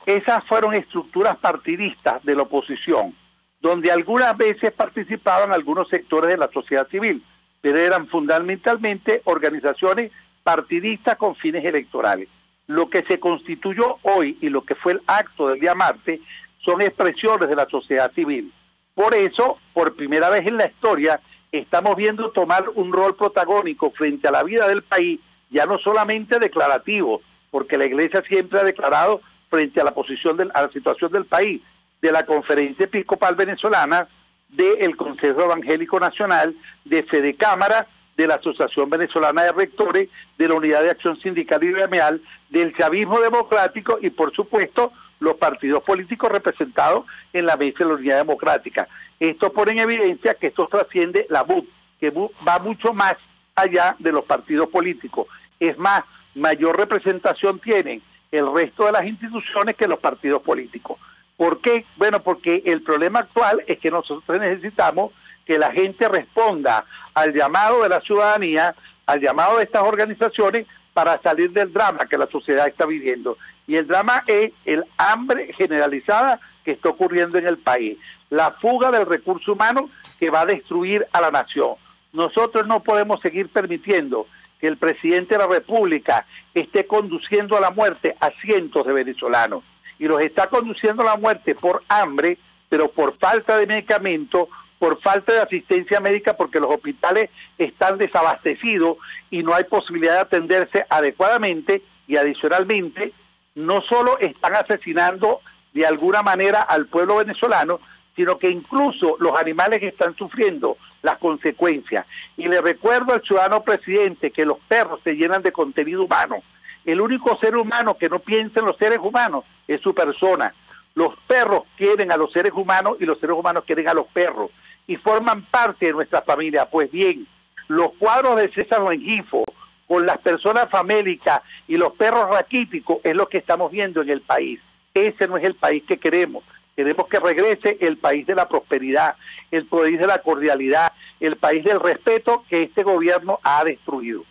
Esas fueron estructuras partidistas de la oposición, donde algunas veces participaban algunos sectores de la sociedad civil, pero eran fundamentalmente organizaciones partidistas con fines electorales. Lo que se constituyó hoy y lo que fue el acto del día martes son expresiones de la sociedad civil. Por eso, por primera vez en la historia, estamos viendo tomar un rol protagónico frente a la vida del país, ya no solamente declarativo, porque la Iglesia siempre ha declarado frente a la posición a la situación del país, de la Conferencia Episcopal Venezolana, del Consejo Evangélico Nacional, de Fede Cámara, de la Asociación Venezolana de Rectores, de la Unidad de Acción Sindical y Gremial, del chavismo democrático y, por supuesto, los partidos políticos representados en la Mesa de la Unidad Democrática. Esto pone en evidencia que esto trasciende la MUD, que va mucho más allá de los partidos políticos. Es más, mayor representación tienen el resto de las instituciones que los partidos políticos. ¿Por qué? Bueno, porque el problema actual es que nosotros necesitamos que la gente responda al llamado de la ciudadanía, al llamado de estas organizaciones para salir del drama que la sociedad está viviendo. Y el drama es el hambre generalizada que está ocurriendo en el país, la fuga del recurso humano que va a destruir a la nación. Nosotros no podemos seguir permitiendo que el presidente de la República esté conduciendo a la muerte a cientos de venezolanos. Y los está conduciendo a la muerte por hambre, pero por falta de medicamentos, por falta de asistencia médica, porque los hospitales están desabastecidos y no hay posibilidad de atenderse adecuadamente, y adicionalmente no solo están asesinando de alguna manera al pueblo venezolano, sino que incluso los animales están sufriendo las consecuencias. Y le recuerdo al ciudadano presidente que los perros se llenan de contenido humano. El único ser humano que no piensa en los seres humanos es su persona. Los perros quieren a los seres humanos y los seres humanos quieren a los perros y forman parte de nuestra familia. Pues bien, los cuadros de César Rengifo con las personas famélicas y los perros raquíticos es lo que estamos viendo en el país. Ese no es el país que queremos. Queremos que regrese el país de la prosperidad, el país de la cordialidad, el país del respeto que este gobierno ha destruido.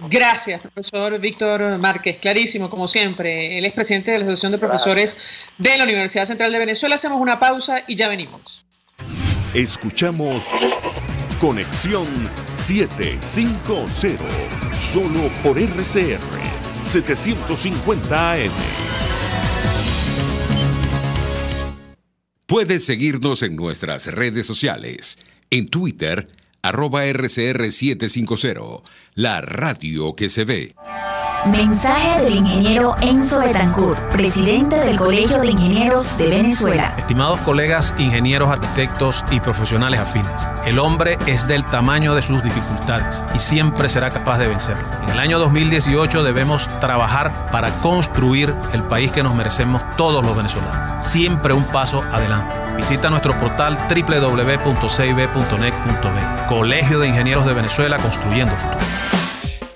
Gracias, profesor Víctor Márquez. Clarísimo, como siempre. Él es presidente de la Asociación de Profesores de la Universidad Central de Venezuela. Hacemos una pausa y ya venimos. Escuchamos Conexión 750, solo por RCR 750 AM. Puedes seguirnos en nuestras redes sociales. En Twitter, @RCR750, la radio que se ve. Mensaje del ingeniero Enzo Betancourt, presidente del Colegio de Ingenieros de Venezuela. Estimados colegas, ingenieros, arquitectos y profesionales afines, el hombre es del tamaño de sus dificultades y siempre será capaz de vencerlo. En el año 2018 debemos trabajar para construir el país que nos merecemos todos los venezolanos. Siempre un paso adelante. Visita nuestro portal www.cib.net.be. Colegio de Ingenieros de Venezuela, construyendo futuro.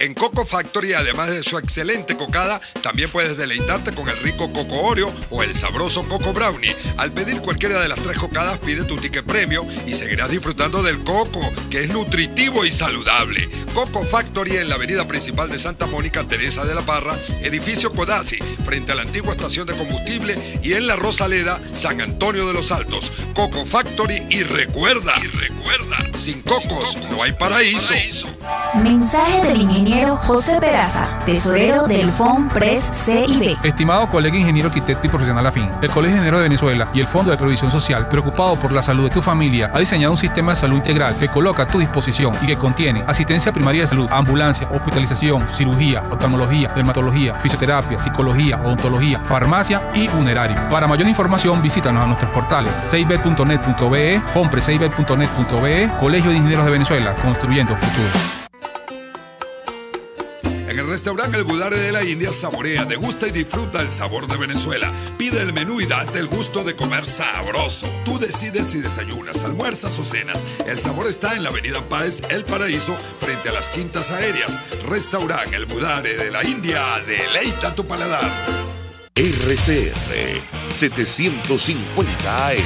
En Coco Factory, además de su excelente cocada, también puedes deleitarte con el rico Coco Oreo o el sabroso Coco Brownie. Al pedir cualquiera de las 3 cocadas, pide tu ticket premio y seguirás disfrutando del coco, que es nutritivo y saludable. Coco Factory en la avenida principal de Santa Mónica, Teresa de la Parra, edificio Codazzi, frente a la antigua estación de combustible, y en la Rosaleda, San Antonio de los Altos. Coco Factory y recuerda, sin cocos no hay paraíso. Mensaje del ingeniero José Peraza, tesorero del FONPRES CIB. Estimado colega ingeniero arquitecto y profesional afín, el Colegio de Ingenieros de Venezuela y el Fondo de Previsión Social, preocupado por la salud de tu familia, ha diseñado un sistema de salud integral que coloca a tu disposición y que contiene asistencia primaria de salud, ambulancia, hospitalización, cirugía, oftalmología, dermatología, fisioterapia, psicología, odontología, farmacia y funerario. Para mayor información, visítanos a nuestros portales cib.net.be, fonprescib.net.be, Colegio de Ingenieros de Venezuela, construyendo futuro. En el restaurante El Budare de la India, saborea, degusta y disfruta el sabor de Venezuela. Pide el menú y date el gusto de comer sabroso. Tú decides si desayunas, almuerzas o cenas. El sabor está en la avenida Páez, El Paraíso, frente a las Quintas Aéreas. Restaurante El Budare de la India, deleita tu paladar. RCR 750 AM,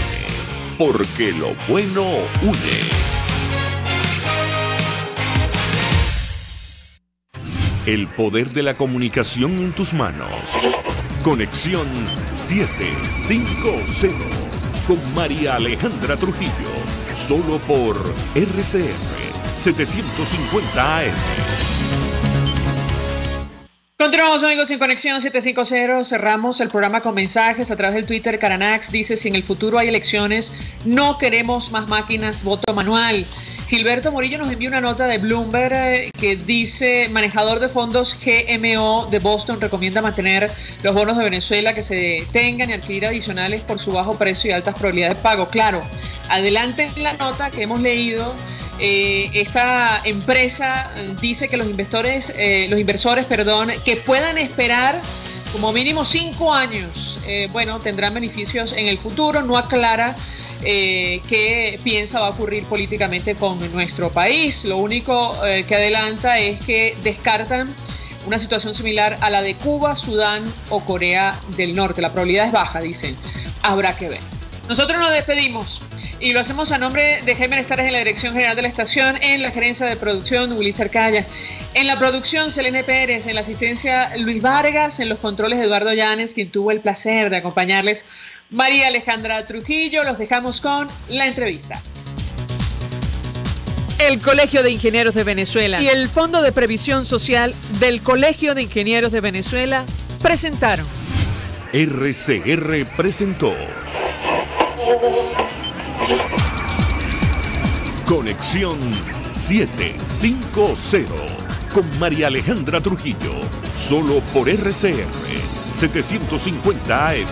porque lo bueno une. El poder de la comunicación en tus manos. Conexión 750 con María Alejandra Trujillo. Solo por RCR 750 AM. Continuamos, amigos, en Conexión 750. Cerramos el programa con mensajes a través del Twitter. Caranax dice: si en el futuro hay elecciones, no queremos más máquinas, voto manual. Gilberto Morillo nos envía una nota de Bloomberg que dice: manejador de fondos GMO de Boston recomienda mantener los bonos de Venezuela que se tengan y adquirir adicionales por su bajo precio y altas probabilidades de pago. Claro, adelante en la nota que hemos leído. Esta empresa dice que los inversores, que puedan esperar como mínimo 5 años, tendrán beneficios en el futuro. No aclara qué piensa va a ocurrir políticamente con nuestro país. Lo único que adelanta es que descartan una situación similar a la de Cuba, Sudán o Corea del Norte. La probabilidad es baja, dicen. Habrá que ver. Nosotros nos despedimos y lo hacemos a nombre de Jaime Estares en la dirección general de la estación, en la gerencia de producción Willy Charcaya, en la producción Selene Pérez, en la asistencia Luis Vargas, en los controles Eduardo Llanes, quien tuvo el placer de acompañarles, María Alejandra Trujillo. Los dejamos con la entrevista. El Colegio de Ingenieros de Venezuela y el Fondo de Previsión Social del Colegio de Ingenieros de Venezuela presentaron. RCR presentó Conexión 750 con María Alejandra Trujillo, solo por RCR 750 AM.